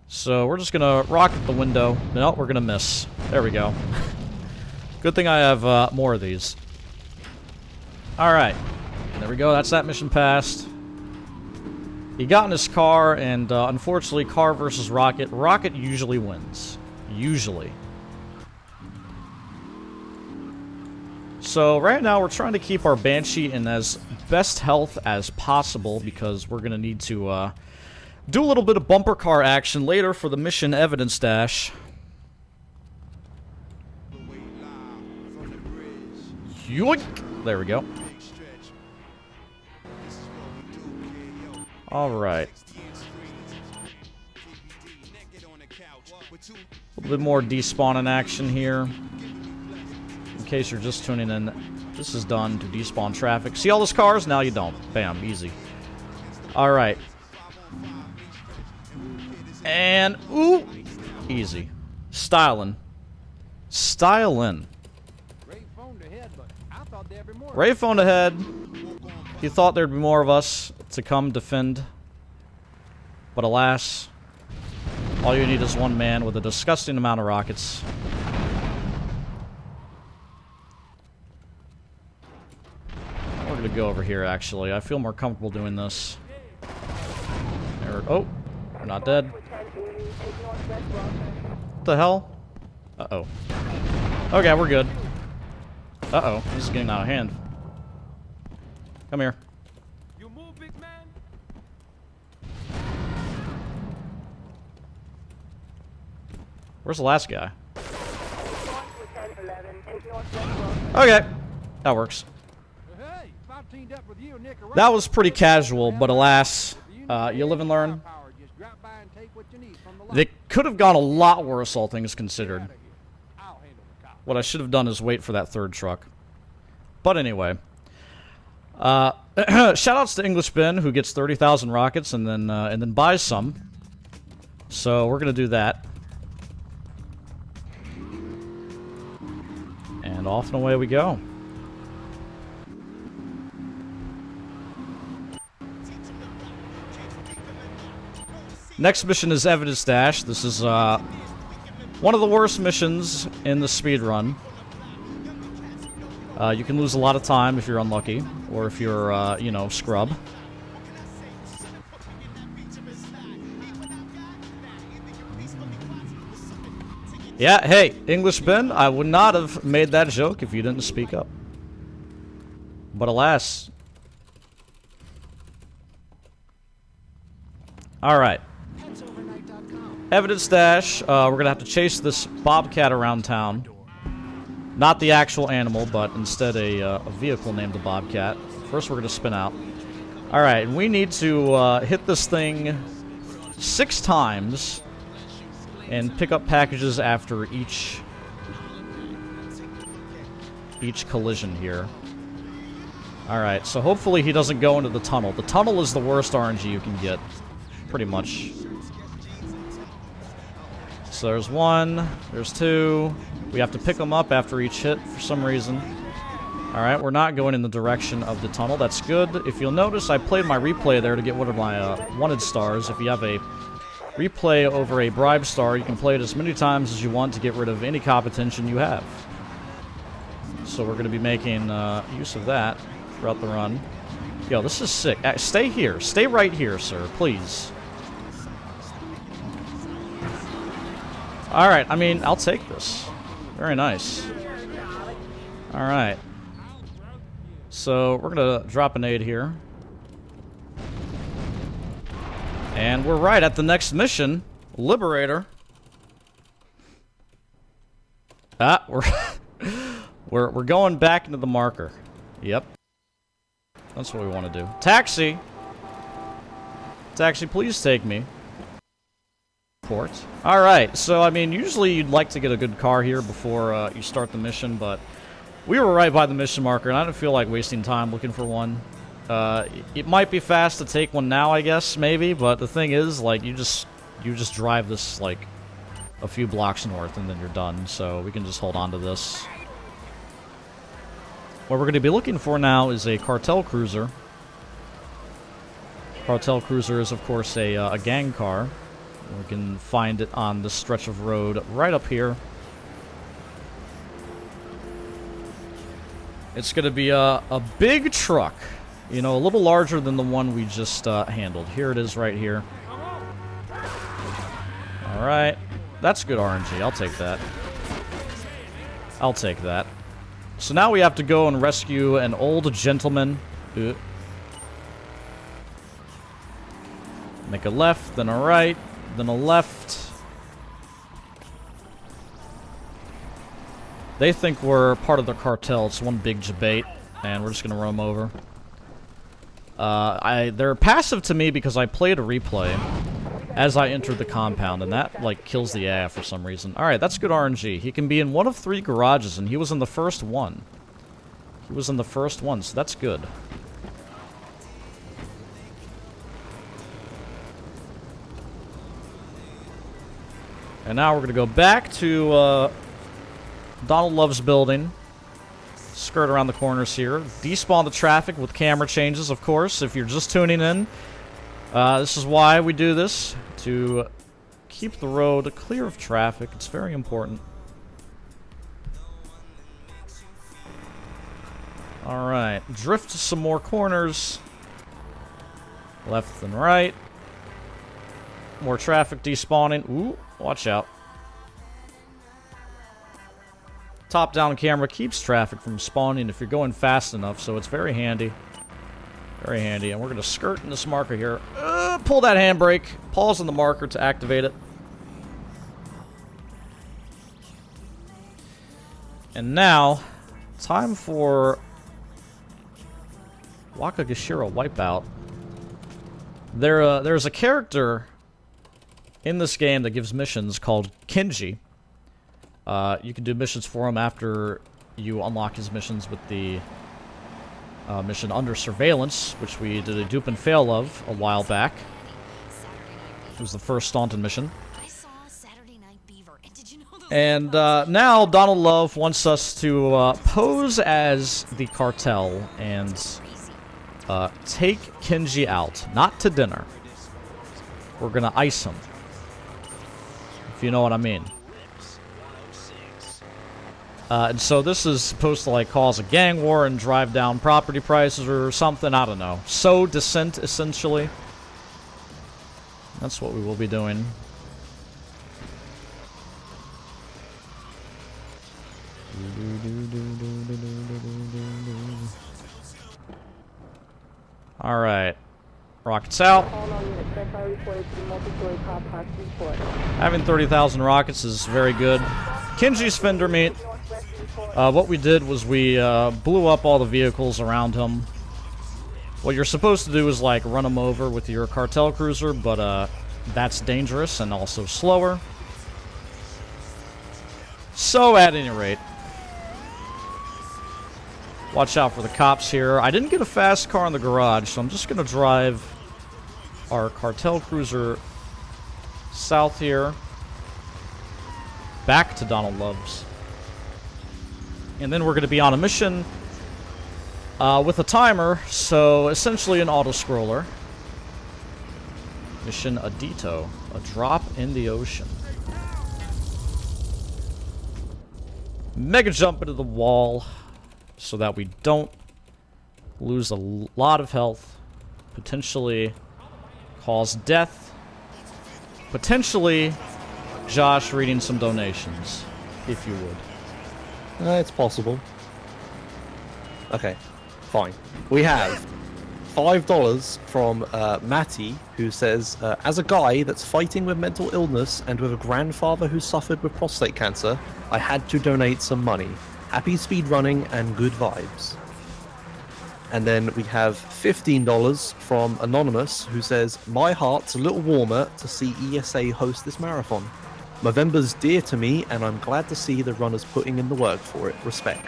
So we're just gonna rocket the window. No, we're gonna miss. There we go. Good thing I have more of these. Alright. There we go. That's that mission passed. He got in his car, and unfortunately, car versus rocket. Rocket usually wins. Usually. So right now we're trying to keep our Banshee in as best health as possible because we're going to need to do a little bit of bumper car action later for the mission evidence dash. Yoink! There we go. Alright. A little bit more despawning action here. In case you're just tuning in, this is done to despawn traffic. See all those cars? Now you don't. Bam, easy. Alright. And, ooh! Easy. Styling. Styling. Ray phoned ahead. He thought there'd be more of us to come defend. But alas, all you need is one man with a disgusting amount of rockets. We're gonna go over here, actually. I feel more comfortable doing this. There, oh, we're not dead. What the hell? Uh-oh. Okay, we're good. Uh-oh, this is getting out of hand. Come here. You move, big man. Where's the last guy? Okay, that works. Hey, 15 That was pretty casual, but alas, you live and learn. They could have gone a lot worse, all things considered. What I should have done is wait for that third truck. But anyway. Shoutouts to English Ben, who gets 30,000 rockets and then buys some. So we're gonna do that. And off and away we go. Next mission is Evidence Dash. This is one of the worst missions in the speedrun. You can lose a lot of time if you're unlucky, or if you're, you know, scrub. Yeah, hey, English Ben, I would not have made that joke if you didn't speak up. But alas. Alright. Evidence Dash, we're gonna have to chase this bobcat around town. Not the actual animal, but instead a vehicle named the Bobcat. First we're gonna spin out. Alright, and we need to hit this thing 6 times and pick up packages after each collision here. Alright, so hopefully he doesn't go into the tunnel. The tunnel is the worst RNG you can get, pretty much. So there's 1, there's 2. We have to pick them up after each hit for some reason. Alright, we're not going in the direction of the tunnel. That's good. If you'll notice, I played my replay there to get one of my wanted stars. If you have a replay over a bribe star, you can play it as many times as you want to get rid of any competition you have. So we're going to be making use of that throughout the run. Yo, this is sick. Stay here. Stay right here, sir. Please. Alright, I mean, I'll take this. Very nice. Alright. So, we're gonna drop an aid here. And we're right at the next mission. Liberator. Ah, we're going back into the marker. Yep. That's what we want to do. Taxi! Taxi, please take me. Port. Alright, so I mean, usually you'd like to get a good car here before you start the mission, but we were right by the mission marker, and I don't feel like wasting time looking for one. It might be fast to take one now, I guess, maybe, but the thing is, like, you just drive this, like, a few blocks north, and then you're done, so we can just hold on to this. What we're going to be looking for now is a Cartel Cruiser. Cartel Cruiser is, of course, a gang car. We can find it on this stretch of road right up here. It's going to be a big truck. You know, a little larger than the one we just handled. Here it is right here. Alright. That's good RNG. I'll take that. I'll take that. So now we have to go and rescue an old gentleman. Make a left, then a right. Then a left. They think we're part of the cartel. It's one big debate, and we're just gonna roam over. They're passive to me because I played a replay as I entered the compound, and that, like, kills the AI for some reason. Alright, that's good RNG. He can be in one of 3 garages, and he was in the first one. He was in the first one, so that's good. And now we're going to go back to Donald Love's building. Skirt around the corners here. Despawn the traffic with camera changes, of course, if you're just tuning in. This is why we do this, to keep the road clear of traffic. It's very important. Alright, drift to some more corners. Left and right. More traffic despawning. Ooh, watch out. Top-down camera keeps traffic from spawning if you're going fast enough, so it's very handy. Very handy. And we're going to skirt in this marker here. Pull that handbrake. Pause on the marker to activate it. And now, time for Waka, Gashira, Wipeout. There's a character in this game that gives missions called Kenji. You can do missions for him after you unlock his missions with the mission Under Surveillance, which we did a dupe and fail of a while back. It was the first Staunton mission. And now Donald Love wants us to pose as the cartel and take Kenji out. Not to dinner. We're gonna ice him. If you know what I mean. And so this is supposed to, like, cause a gang war and drive down property prices or something. I don't know. Sow dissent, essentially. That's what we will be doing. Alright. Rockets out. Having 30,000 rockets is very good. Kenji's fender meat. What we did was we blew up all the vehicles around him. What you're supposed to do is, like, run him over with your Cartel Cruiser, but that's dangerous and also slower. So, at any rate, watch out for the cops here. I didn't get a fast car in the garage, so I'm just going to drive our Cartel Cruiser south here, back to Donald Love's. And then we're going to be on a mission with a timer, so essentially an auto-scroller. Mission Adito, a drop in the ocean. Mega jump into the wall so that we don't lose a lot of health, potentially cause death, potentially Josh reading some donations, if you would. It's possible. Okay, fine. We have $5 from Matty, who says, as a guy that's fighting with mental illness and with a grandfather who suffered with prostate cancer, I had to donate some money. Happy speedrunning and good vibes. And then we have $15 from Anonymous, who says, my heart's a little warmer to see ESA host this marathon. Movember's dear to me, and I'm glad to see the runners putting in the work for it. Respect.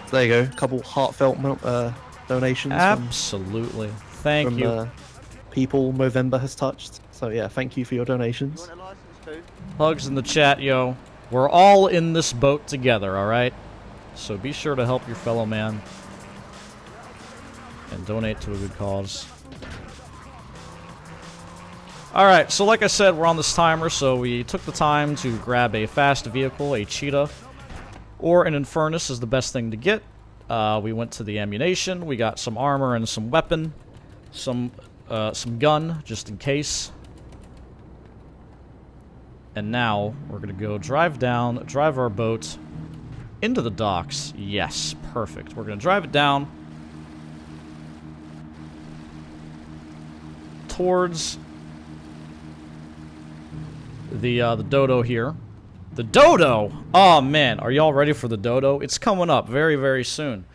So there you go. A couple heartfelt donations. Absolutely. Thank you. People Movember has touched. So yeah, thank you for your donations. Hugs in the chat, yo. We're all in this boat together, alright? So be sure to help your fellow man. And donate to a good cause. Alright, so like I said, we're on this timer, so we took the time to grab a fast vehicle, a cheetah, or an Infernus is the best thing to get. We went to the ammunition, we got some armor and some weapon, some gun, just in case. And now, we're gonna go drive our boat into the docks. Yes, perfect. We're gonna drive it down towards the Dodo here. The Dodo! Oh man, are y'all ready for the Dodo? It's coming up very, very soon.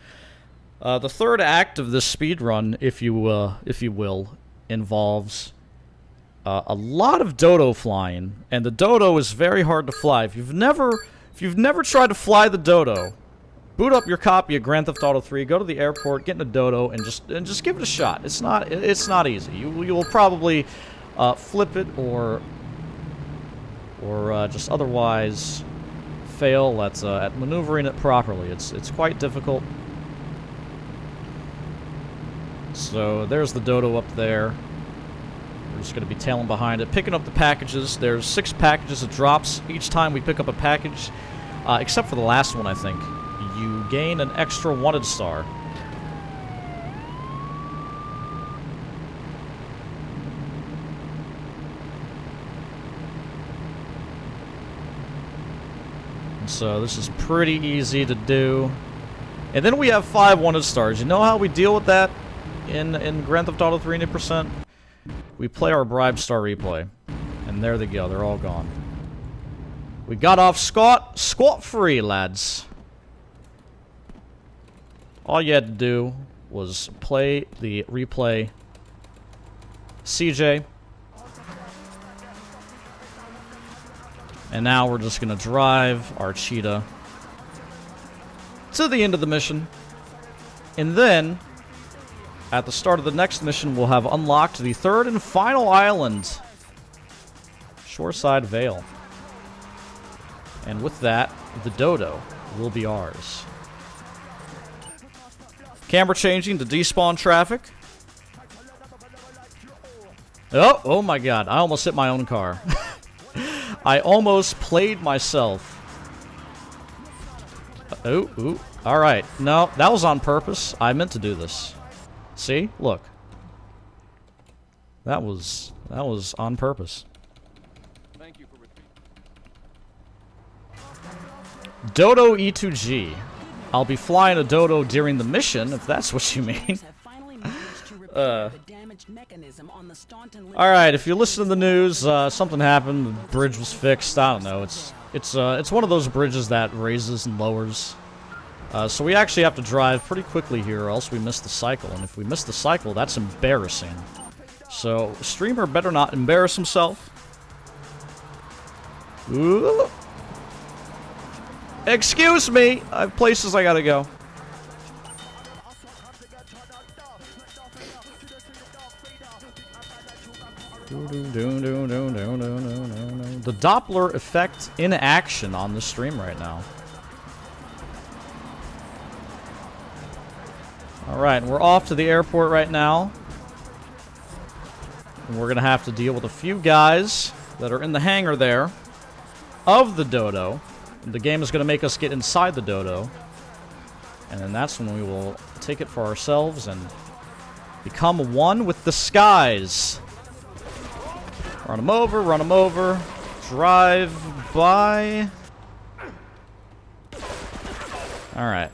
The third act of this speedrun, if you will, involves a lot of Dodo flying, and the Dodo is very hard to fly. If you've never tried to fly the Dodo, boot up your copy of Grand Theft Auto 3, go to the airport, get in a Dodo, and just give it a shot. It's not easy. You will probably flip it or just otherwise fail at maneuvering it properly. It's quite difficult. So there's the Dodo up there. We're just going to be tailing behind it, picking up the packages. There's 6 packages of drops each time we pick up a package, except for the last one, I think. You gain an extra wanted star. So this is pretty easy to do. And then we have 5 wanted stars. You know how we deal with that in Grand Theft Auto 3 100%? We play our bribe star replay. And there they go. They're all gone. We got off scot-free, lads. All you had to do was play the replay CJ. And now we're just going to drive our cheetah to the end of the mission. And then, at the start of the next mission, we'll have unlocked the third and final island, Shoreside Vale. And with that, the Dodo will be ours. Camera changing to despawn traffic. Oh my god, I almost hit my own car. I almost played myself. Ooh. Alright, no, that was on purpose. I meant to do this. See? Look. That was on purpose. Thank you for repeating. Dodo E2G. I'll be flying a Dodo during the mission, if that's what you mean. Alright, if you listen to the news, something happened, the bridge was fixed, I don't know, it's one of those bridges that raises and lowers. So we actually have to drive pretty quickly here, or else we miss the cycle, and if we miss the cycle, that's embarrassing. So, streamer better not embarrass himself. Ooh. Excuse me! I have places I gotta go. The Doppler effect in action on the stream right now. Alright, we're off to the airport right now. And we're gonna have to deal with a few guys that are in the hangar there of the Dodo. The game is going to make us get inside the Dodo. And then that's when we will take it for ourselves and become one with the skies. Run them over, drive by. Alright.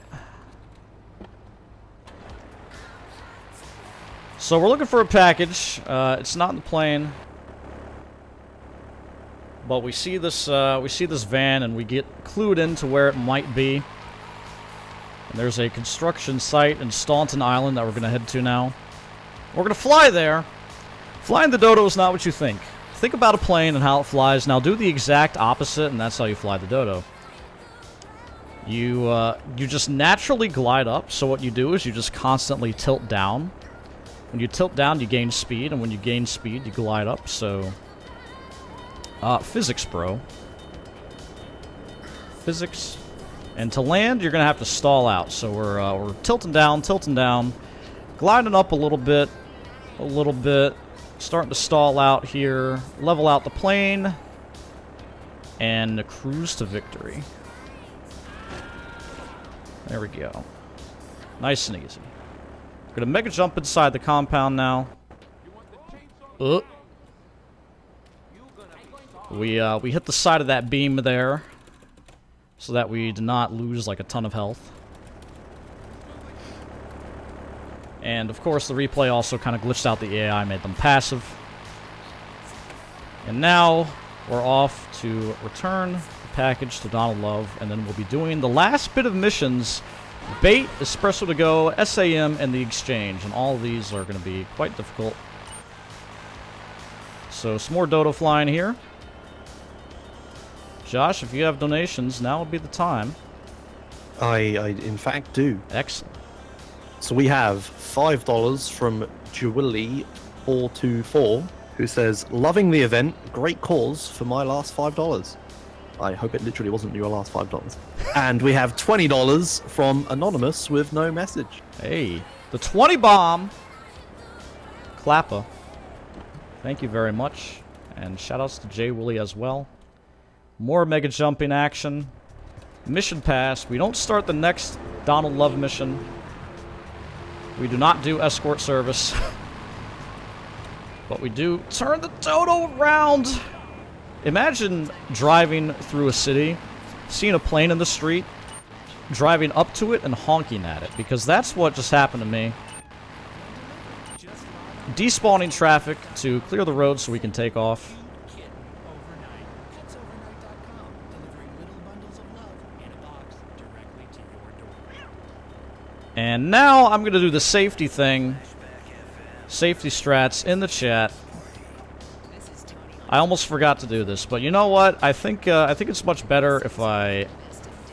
So we're looking for a package. It's not in the plane. But we see this van, and we get clued into where it might be. And there's a construction site in Staunton Island that we're going to head to now. We're going to fly there. Flying the Dodo is not what you think. Think about a plane and how it flies. Now do the exact opposite, and that's how you fly the Dodo. You just naturally glide up. So what you do is you just constantly tilt down. When you tilt down, you gain speed, and when you gain speed, you glide up. So. Physics, bro. Physics. And to land, you're going to have to stall out. So we're tilting down, gliding up a little bit, starting to stall out here, level out the plane, and cruise to victory. There we go. Nice and easy. We're going to mega jump inside the compound now. We hit the side of that beam there, so that we do not lose like a ton of health. And of course the replay also kind of glitched out the AI, made them passive. And now we're off to return the package to Donald Love, and then we'll be doing the last bit of missions: Bait, Espresso to Go, SAM, and the Exchange. And all of these are going to be quite difficult. So some more Dodo flying here. Josh, if you have donations, now would be the time. I in fact do. Excellent. So we have $5 from Juwili424, who says, "Loving the event, great cause for my last $5." I hope it literally wasn't your last $5. And we have $20 from Anonymous with no message. Hey, the 20 bomb. Clapper. Thank you very much. And shoutouts to Jay Willie as well. More mega jumping action. Mission pass. We don't start the next Donald Love mission. We do not do escort service. But we do turn the Dodo around. Imagine driving through a city, seeing a plane in the street, driving up to it and honking at it, because that's what just happened to me. Despawning traffic to clear the road so we can take off. And now I'm going to do the safety thing. Safety strats in the chat. I almost forgot to do this, but you know what? I think it's much better if I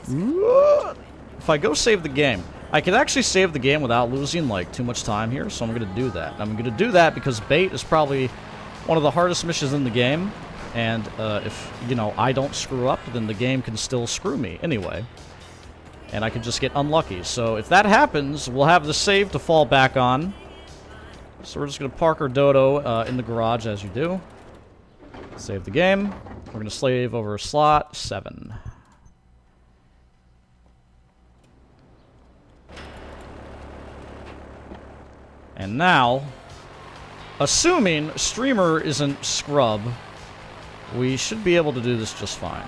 go save the game. I can actually save the game without losing like too much time here, so I'm going to do that. And I'm going to do that because bait is probably one of the hardest missions in the game, and if, you know, I don't screw up, then the game can still screw me anyway. And I can just get unlucky. So if that happens, we'll have the save to fall back on. So we're just going to park our Dodo in the garage as you do. Save the game. We're going to slave over slot 7. And now, assuming streamer isn't scrub, we should be able to do this just fine.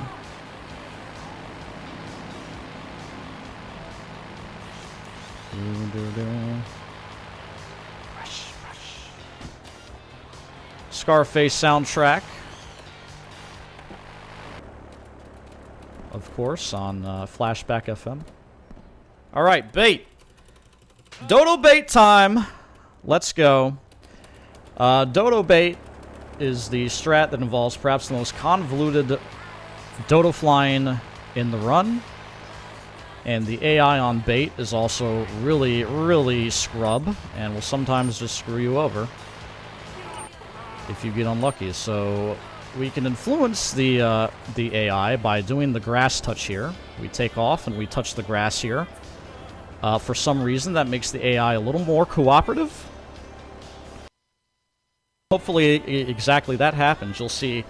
Scarface soundtrack, of course, on Flashback FM. All right, bait. Dodo bait time. Let's go. Dodo bait is the strat that involves perhaps the most convoluted Dodo Flying in the run. And the AI on bait is also really, really scrub, and will sometimes just screw you over if you get unlucky. So we can influence the AI by doing the grass touch here. We take off and we touch the grass here. For some reason, that makes the AI a little more cooperative. Hopefully, exactly that happens. You'll see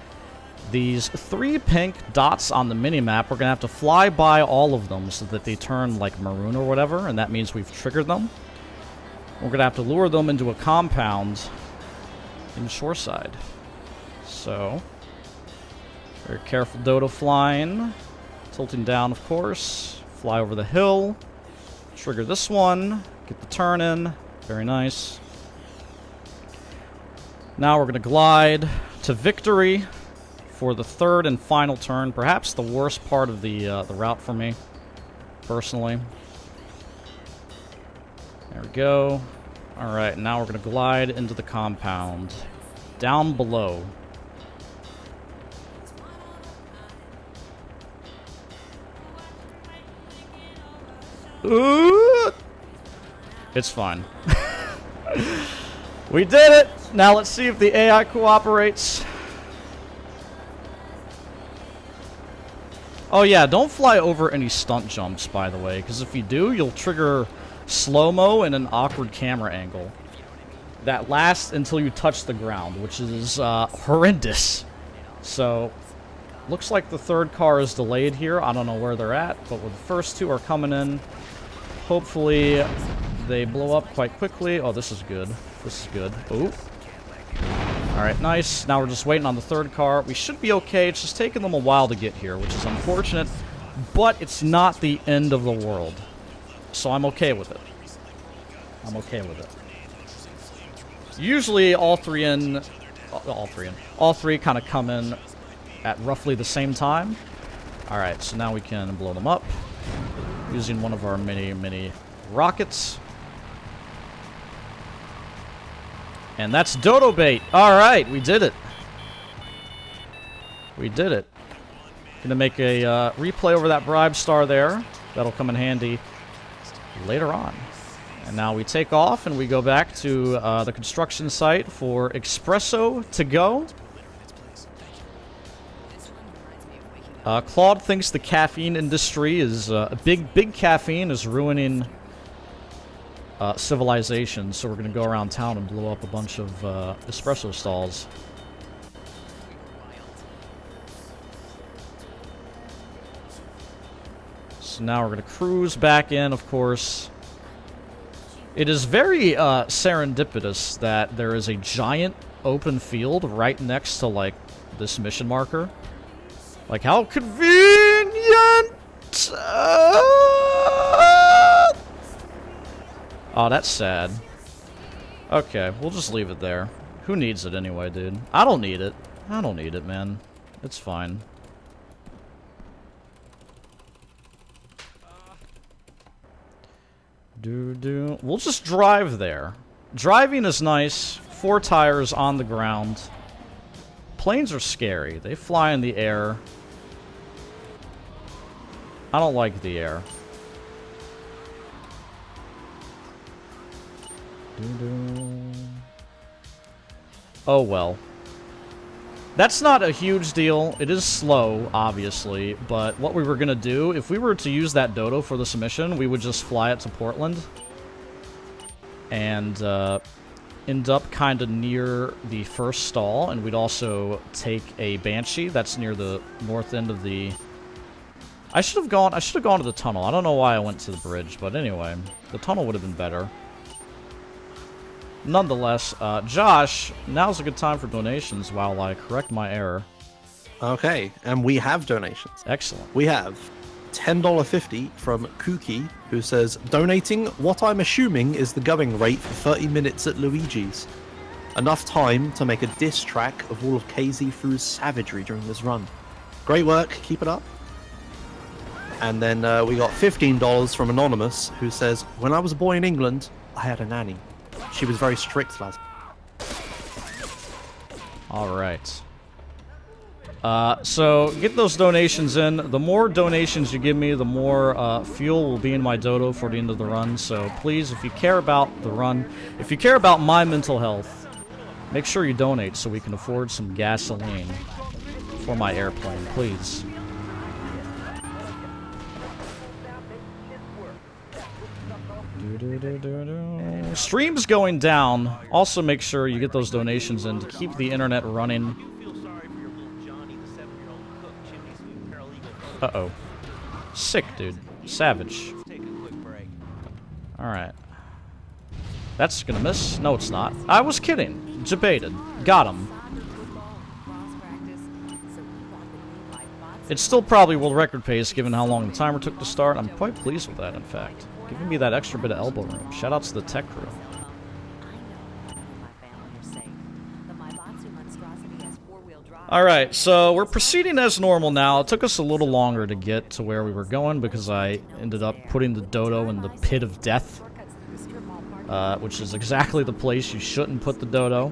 these 3 pink dots on the minimap. We're going to have to fly by all of them so that they turn like maroon or whatever, and that means we've triggered them. We're going to have to lure them into a compound in Shoreside. So, very careful Dodo flying. Tilting down, of course. Fly over the hill. Trigger this one. Get the turn in. Very nice. Now we're going to glide to victory for the 3rd and final turn. Perhaps the worst part of the route for me, personally. There we go. Alright, now we're going to glide into the compound. Down below. Ooh! It's fine. We did it! Now let's see if the AI cooperates. Oh yeah, don't fly over any stunt jumps, by the way, because if you do, you'll trigger slow-mo and an awkward camera angle that lasts until you touch the ground, which is horrendous. So, looks like the 3rd car is delayed here. I don't know where they're at, but the first 2 are coming in. Hopefully, they blow up quite quickly. Oh, this is good. This is good. Ooh. Alright, nice. Now we're just waiting on the 3rd car. We should be okay. It's just taking them a while to get here, which is unfortunate. But it's not the end of the world. So I'm okay with it. I'm okay with it. Usually all three kind of come in at roughly the same time. Alright, so now we can blow them up using one of our mini rockets. And that's Dodo bait. Alright, we did it. We did it. Gonna make a replay over that bribe star there. That'll come in handy later on. And now we take off and we go back to the construction site for Espresso to go. Claude thinks the caffeine industry is big caffeine is ruining civilization, so we're gonna go around town and blow up a bunch of espresso stalls. So now we're gonna cruise back in, of course. It is very serendipitous that there is a giant open field right next to, like, this mission marker. Like, how convenient! Oh, that's sad. Okay, we'll just leave it there. Who needs it anyway, dude? I don't need it. I don't need it, man. It's fine. We'll just drive there. Driving is nice. 4 tires on the ground. Planes are scary. They fly in the air. I don't like the air. Oh well. That's not a huge deal. It is slow, obviously, but what we were gonna do, if we were to use that Dodo for this mission, we would just fly it to Portland and end up kind of near the first stall, and we'd also take a Banshee that's near the north end of the... I should have gone to the tunnel. I don't know why I went to the bridge, but anyway, the tunnel would have been better. Nonetheless, Josh, now's a good time for donations while I correct my error. Okay, and we have donations. Excellent. We have $10.50 from Kooky, who says, donating what I'm assuming is the going rate for 30 minutes at Luigi's. Enough time to make a diss track of all of KZ Fru's savagery during this run. Great work, keep it up. And then we got $15 from Anonymous, who says, when I was a boy in England, I had a nanny. She was very strict, lads. Alright. So, get those donations in. The more donations you give me, the more fuel will be in my Dodo for the end of the run. So, please, if you care about the run, if you care about my mental health, make sure you donate so we can afford some gasoline for my airplane, please. Stream's going down. Also make sure you get those donations in to keep the internet running. Uh-oh. Sick, dude. Savage. Alright. That's gonna miss. No, it's not. I was kidding. Debated. Got him. It's still probably world record pace given how long the timer took to start. I'm quite pleased with that, in fact. Giving me that extra bit of elbow room. Shout out to the tech crew. Alright, so we're proceeding as normal now. It took us a little longer to get to where we were going because I ended up putting the Dodo in the pit of death. Which is exactly the place you shouldn't put the Dodo.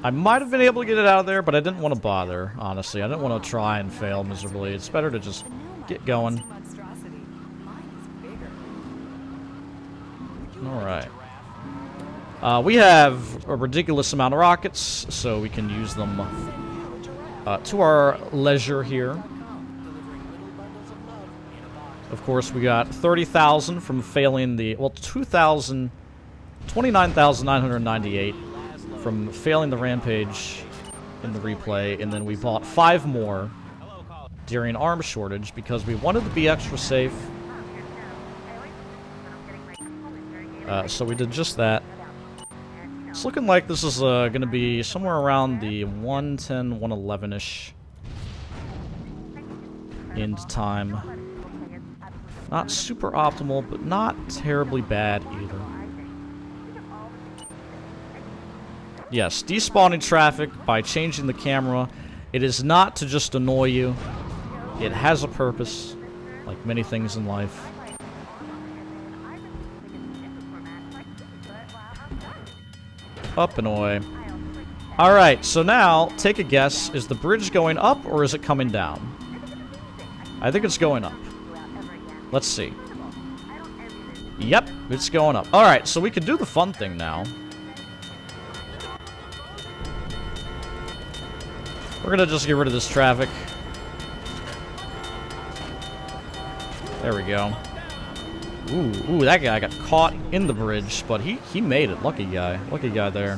I might have been able to get it out of there, but I didn't want to bother, honestly. I didn't want to try and fail miserably. It's better to just get going. Alright. We have a ridiculous amount of rockets, so we can use them to our leisure here. Of course, we got 30,000 from failing the... Well, 29,998 from failing the Rampage in the replay, and then we bought 5 more during arms shortage because we wanted to be extra safe. So we did just that. It's looking like this is going to be somewhere around the 110, 111-ish end time. Not super optimal, but not terribly bad either. Yes, despawning traffic by changing the camera. It is not to just annoy you. It has a purpose, like many things in life. Up and away. Alright, so now, take a guess. Is the bridge going up or is it coming down? I think it's going up. Let's see. Yep, it's going up. Alright, so we can do the fun thing now. We're gonna just get rid of this traffic. There we go. Ooh, that guy got caught in the bridge, but he made it. Lucky guy. Lucky guy there.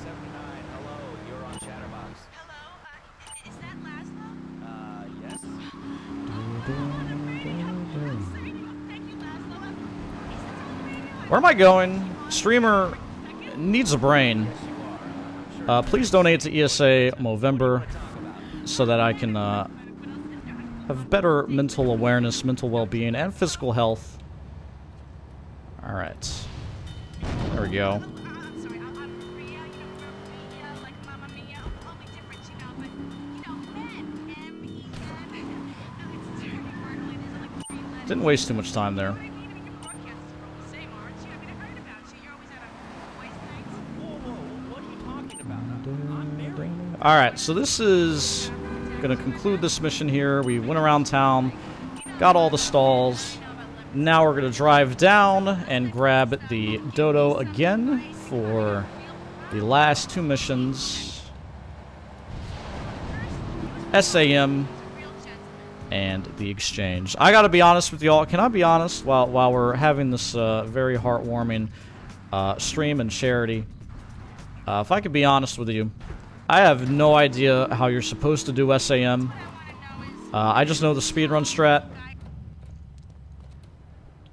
Where am I going? Streamer needs a brain. Please donate to ESA Movember so that I can have better mental awareness, mental well-being, and physical health. Alright. There we go. Didn't waste too much time there. Alright, so this is gonna conclude this mission here. We went around town, got all the stalls. Now we're gonna drive down and grab the Dodo again for the last 2 missions. SAM and the exchange. I gotta be honest with y'all. Can I be honest while we're having this very heartwarming stream and charity? If I could be honest with you, I have no idea how you're supposed to do SAM. I just know the speedrun strat.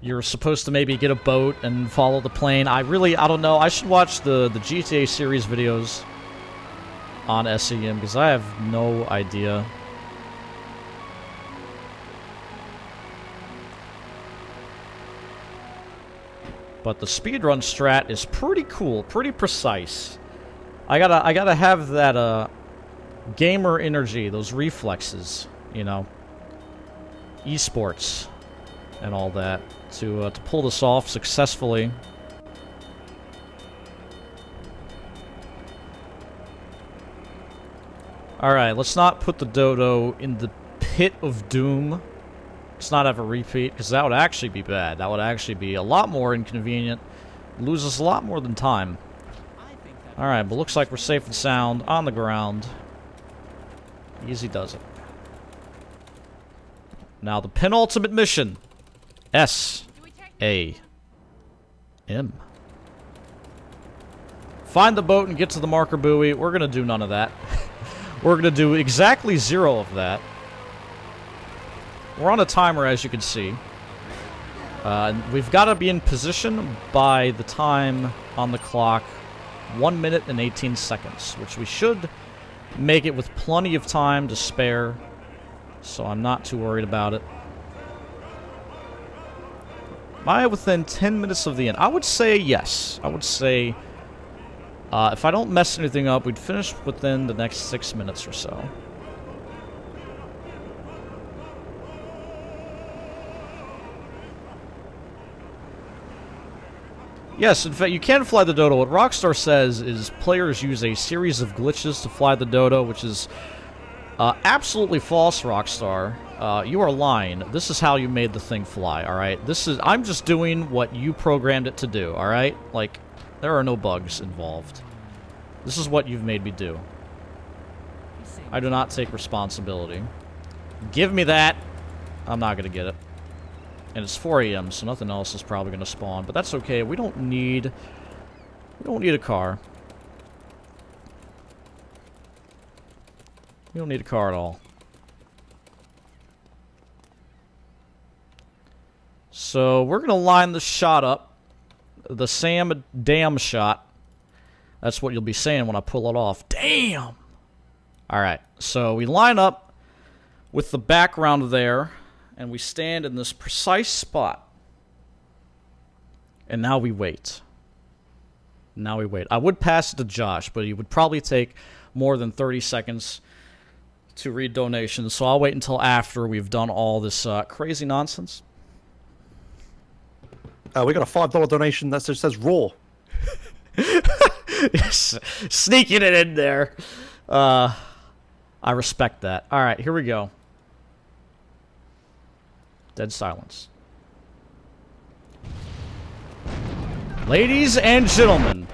You're supposed to maybe get a boat and follow the plane. I don't know. I should watch the GTA series videos on SAM because I have no idea. But the speedrun strat is pretty cool, pretty precise. I gotta have that gamer energy, those reflexes, you know, esports and all that to pull this off successfully. All right, let's not put the Dodo in the pit of doom. Let's not have a repeat, because that would actually be bad. That would actually be a lot more inconvenient. Lose us a lot more than time. Alright, but looks like we're safe and sound on the ground. Easy does it. Now the penultimate mission. SAM. Find the boat and get to the marker buoy. We're gonna do none of that. We're gonna do exactly 0 of that. We're on a timer, as you can see. We've got to be in position by the time on the clock, 1 minute and 18 seconds, which we should make it with plenty of time to spare, so I'm not too worried about it. Am I within 10 minutes of the end? I would say yes. I would say, if I don't mess anything up, we'd finish within the next 6 minutes or so. Yes, in fact, you can fly the Dodo. What Rockstar says is players use a series of glitches to fly the Dodo, which is absolutely false, Rockstar. You are lying. This is how you made the thing fly, alright? I'm just doing what you programmed it to do, alright? Like, there are no bugs involved. This is what you've made me do. I do not take responsibility. Give me that! I'm not gonna get it. And it's 4 AM, so nothing else is probably going to spawn. But that's okay. We don't need a car. We don't need a car at all. So we're going to line the shot up. The Sam Damn shot. That's what you'll be saying when I pull it off. Damn! Alright, so we line up with the background there. And we stand in this precise spot. And now we wait. Now we wait. I would pass it to Josh, but he would probably take more than 30 seconds to read donations. So I'll wait until after we've done all this crazy nonsense. We got a $5 donation that just says raw. Sneaking it in there. I respect that. All right, here we go. Dead silence. Ladies and gentlemen,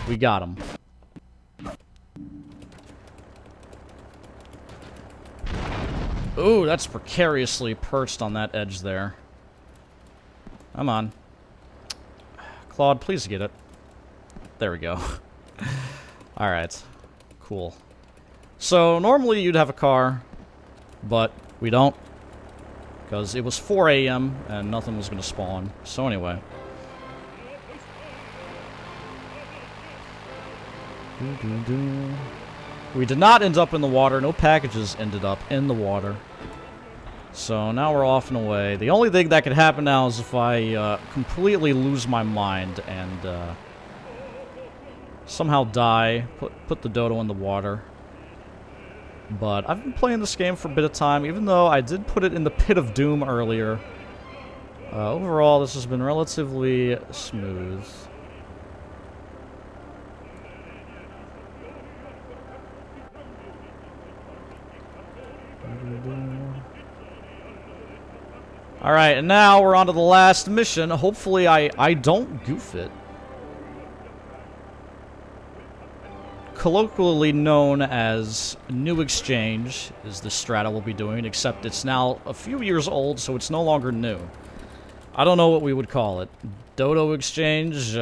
we got him. Ooh, that's precariously perched on that edge there. Come on. Claude, please get it. There we go. Alright. Cool. So, normally you'd have a car, but we don't. Because it was 4 AM and nothing was going to spawn. So anyway. We did not end up in the water. No packages ended up in the water. So now we're off and away. The only thing that could happen now is if I completely lose my mind and somehow die. Put the Dodo in the water. But I've been playing this game for a bit of time, even though I did put it in the pit of doom earlier. Overall, this has been relatively smooth. Alright, and now we're on to the last mission. Hopefully I don't goof it. Colloquially known as New Exchange is the strata we'll be doing, except it's now a few years old, so it's no longer new. I don't know what we would call it. Dodo Exchange,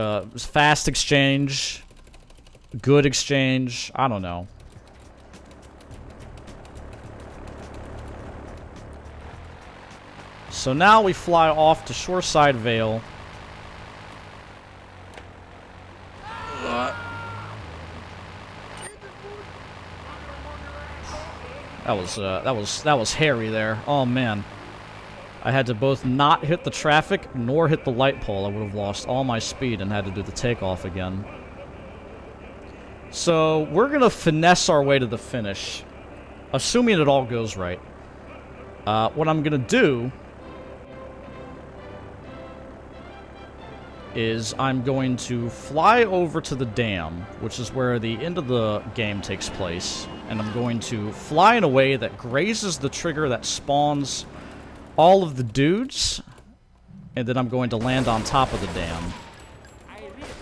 Fast Exchange, Good Exchange, I don't know. So now we fly off to Shoreside Vale. That was hairy there. Oh man. I had to both not hit the traffic nor hit the light pole. I would have lost all my speed and had to do the takeoff again. So we're gonna finesse our way to the finish, assuming it all goes right. What I'm gonna do is I'm going to fly over to the dam, which is where the end of the game takes place, and I'm going to fly in a way that grazes the trigger that spawns all of the dudes, and then I'm going to land on top of the dam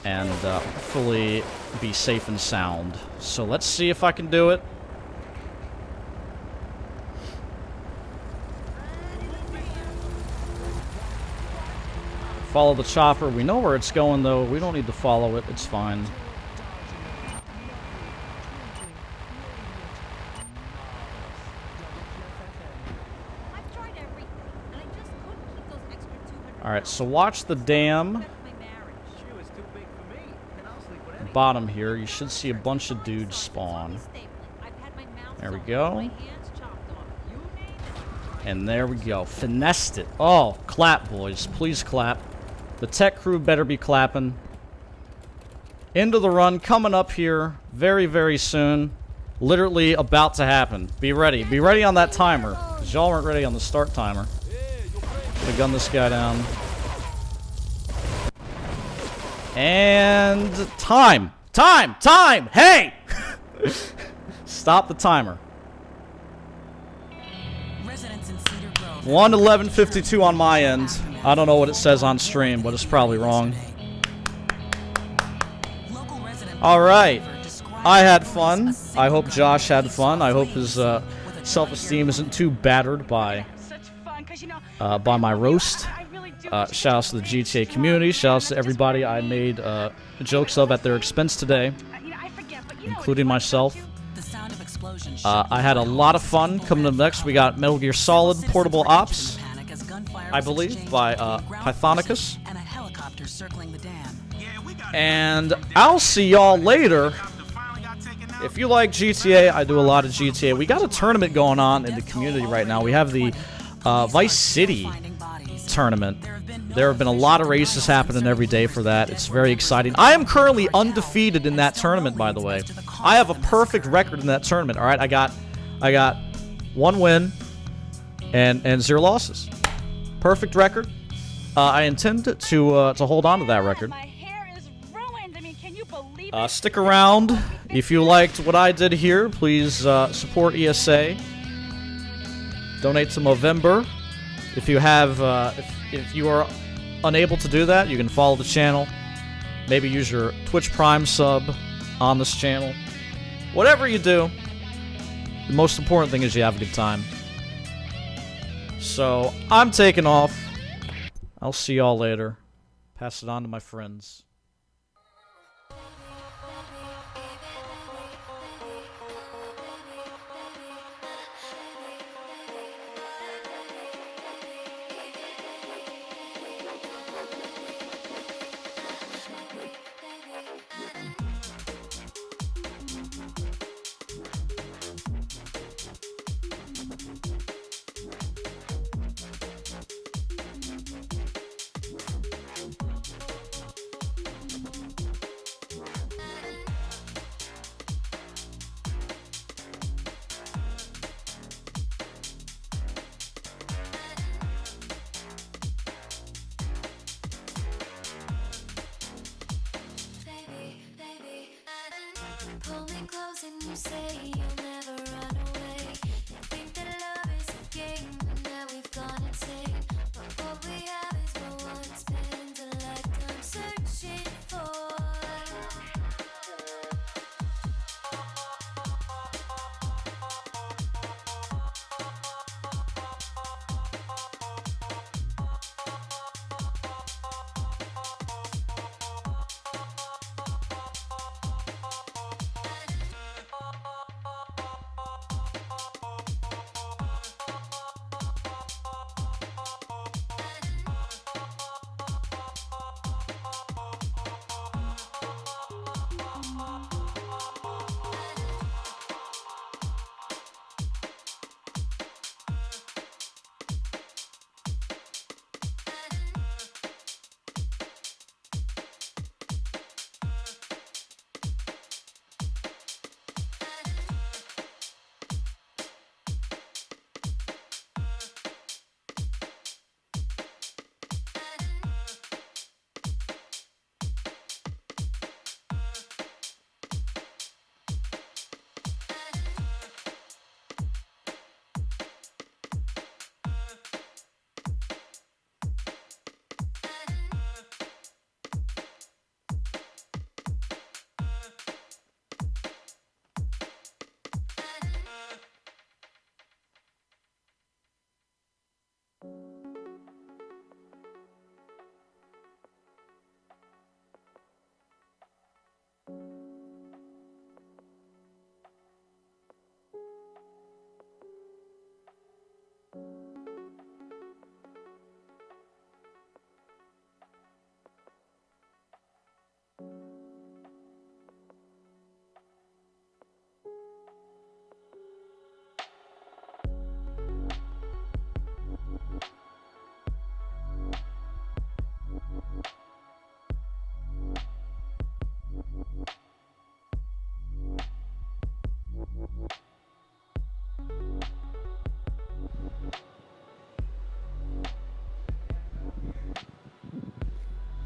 and hopefully be safe and sound. So let's see if I can do it. Follow the chopper. We know where it's going, though. We don't need to follow it. It's fine. Alright, so watch the dam. Bottom here, you should see a bunch of dudes spawn. There we go. And there we go. Finessed it. Oh, clap, boys. Please clap. The tech crew better be clapping. End of the run coming up here very, very soon. Literally about to happen. Be ready. Be ready on that timer, because y'all weren't ready on the start timer. Gonna gun this guy down. And time! Time! Time! Hey! Stop the timer. 1:11:52 on my end. I don't know what it says on stream, but it's probably wrong. Alright. I had fun. I hope Josh had fun. I hope his self-esteem isn't too battered by my roast. Shoutouts to the GTA community. Shoutouts to everybody I made jokes of at their expense today, including myself. I had a lot of fun. Coming up next, we got Metal Gear Solid Portable Ops, I believe, by Pythonicus. And I'll see y'all later. If you like GTA, I do a lot of GTA. We got a tournament going on in the community right now. We have the Vice City tournament. There have been a lot of races happening every day for that. It's very exciting. I am currently undefeated in that tournament, by the way. I have a perfect record in that tournament. All right, I got 1 win and 0 losses. Perfect record. I intend to hold on to that record. Stick around if you liked what I did here. Please support ESA. Donate to Movember. If you have, if you are unable to do that, you can follow the channel. Maybe use your Twitch Prime sub on this channel. Whatever you do, the most important thing is you have a good time. So, I'm taking off. I'll see y'all later. Pass it on to my friends.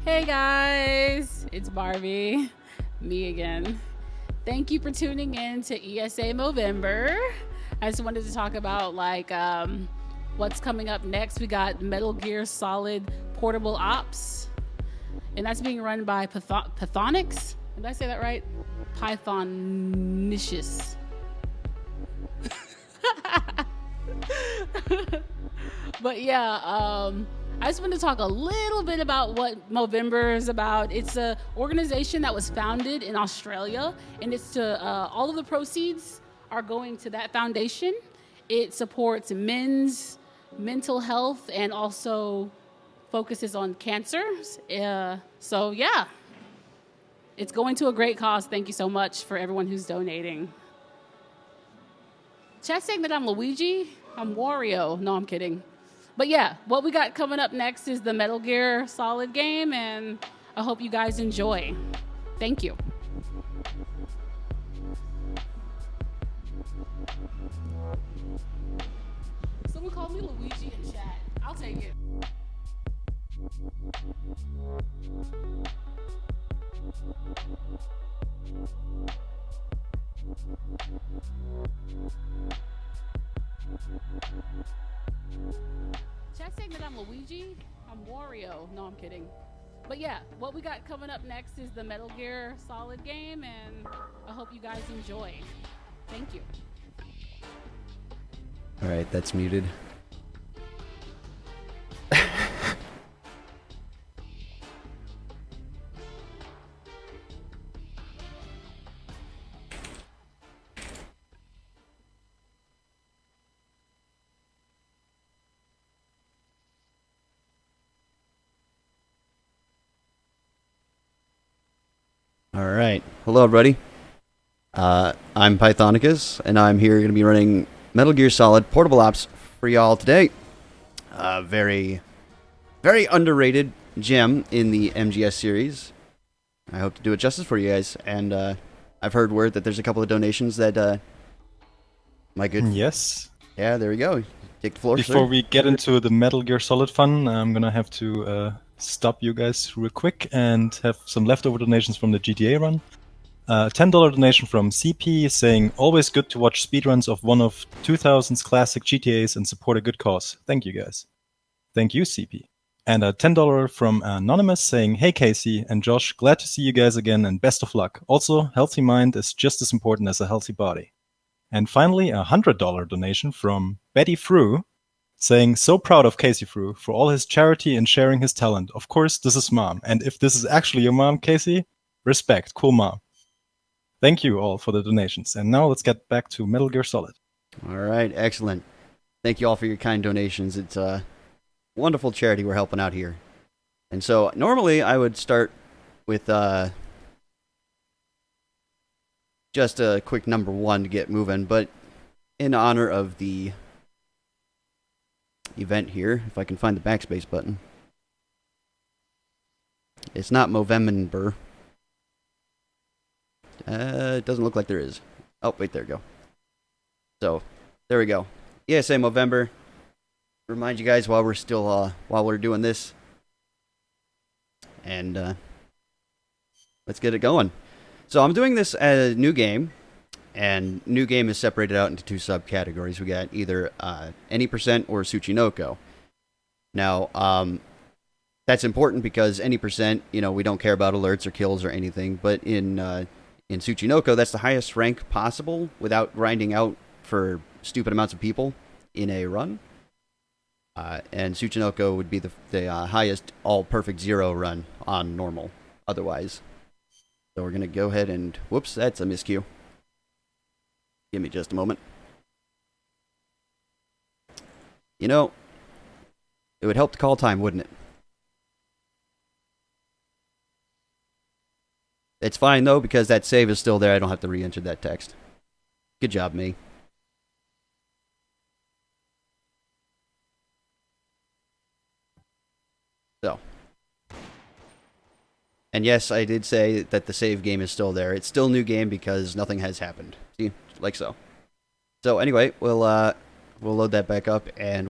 Hey guys, it's Barbie, me again. Thank you for tuning in to ESA Movember. I just wanted to talk about what's coming up next. We got Metal Gear Solid Portable Ops, and that's being run by Pythonics. Did I say that right? Pythonicious. But yeah, I just want to talk a little bit about what Movember is about. It's an organization that was founded in Australia, and it's to all of the proceeds are going to that foundation. It supports men's mental health and also focuses on cancer. So yeah, it's going to a great cause. Thank you so much for everyone who's donating. Chat saying that I'm Luigi. I'm Wario. No, I'm kidding. But yeah, what we got coming up next is the Metal Gear Solid game, and I hope you guys enjoy. Thank you. Someone called me Luigi in chat. I'll take it. Chat saying that I'm Luigi. I'm Wario. No, I'm kidding. But yeah, what we got coming up next is the Metal Gear Solid game, and I hope you guys enjoy. Thank you. All right, that's muted. All right. Hello, everybody. I'm Pythonicus, and I'm here going to be running Metal Gear Solid Portable Ops for y'all today. Very, very underrated gem in the MGS series. I hope to do it justice for you guys. And I've heard word that there's a couple of donations that my good... Yes. Yeah, there we go. Take the floor, Before sir. we get into the Metal Gear Solid fun, I'm going to have to stop you guys real quick and have some leftover donations from the GTA run. $10 donation from CP saying, always good to watch speedruns of one of 2000's classic GTAs and support a good cause. Thank you guys. Thank you, CP. And a $10 from Anonymous saying, hey Casey and Josh, glad to see you guys again and best of luck. Also, healthy mind is just as important as a healthy body. And finally, a $100 donation from Betty Frew saying, so proud of Casey Frew for all his charity and sharing his talent. Of course, this is mom. And if this is actually your mom, Casey, respect, cool mom. Thank you all for the donations. And now let's get back to Metal Gear Solid. All right, excellent. Thank you all for your kind donations. It's a wonderful charity we're helping out here. And so normally I would start with just a quick number 1 to get moving, but in honor of the event here, if I can find the backspace button. It's not Movember. It doesn't look like there is. Oh, wait, there we go. So, there we go. ESA Movember. Remind you guys while we're still, while we're doing this. And, let's get it going. So, I'm doing this as a new game. And new game is separated out into 2 subcategories. We got either any percent or Tsuchinoko. Now, that's important because any percent, you know, we don't care about alerts or kills or anything. But in Tsuchinoko, that's the highest rank possible without grinding out for stupid amounts of people in a run. And Tsuchinoko would be the highest all perfect 0 run on normal otherwise. So we're going to go ahead and... Whoops, that's a miscue. Give me just a moment. You know, it would help to call time, wouldn't it? It's fine, though, because that save is still there. I don't have to re-enter that text. Good job, me. So. And yes, I did say that the save game is still there. It's still new game because nothing has happened. See? Like so. So anyway, we'll load that back up and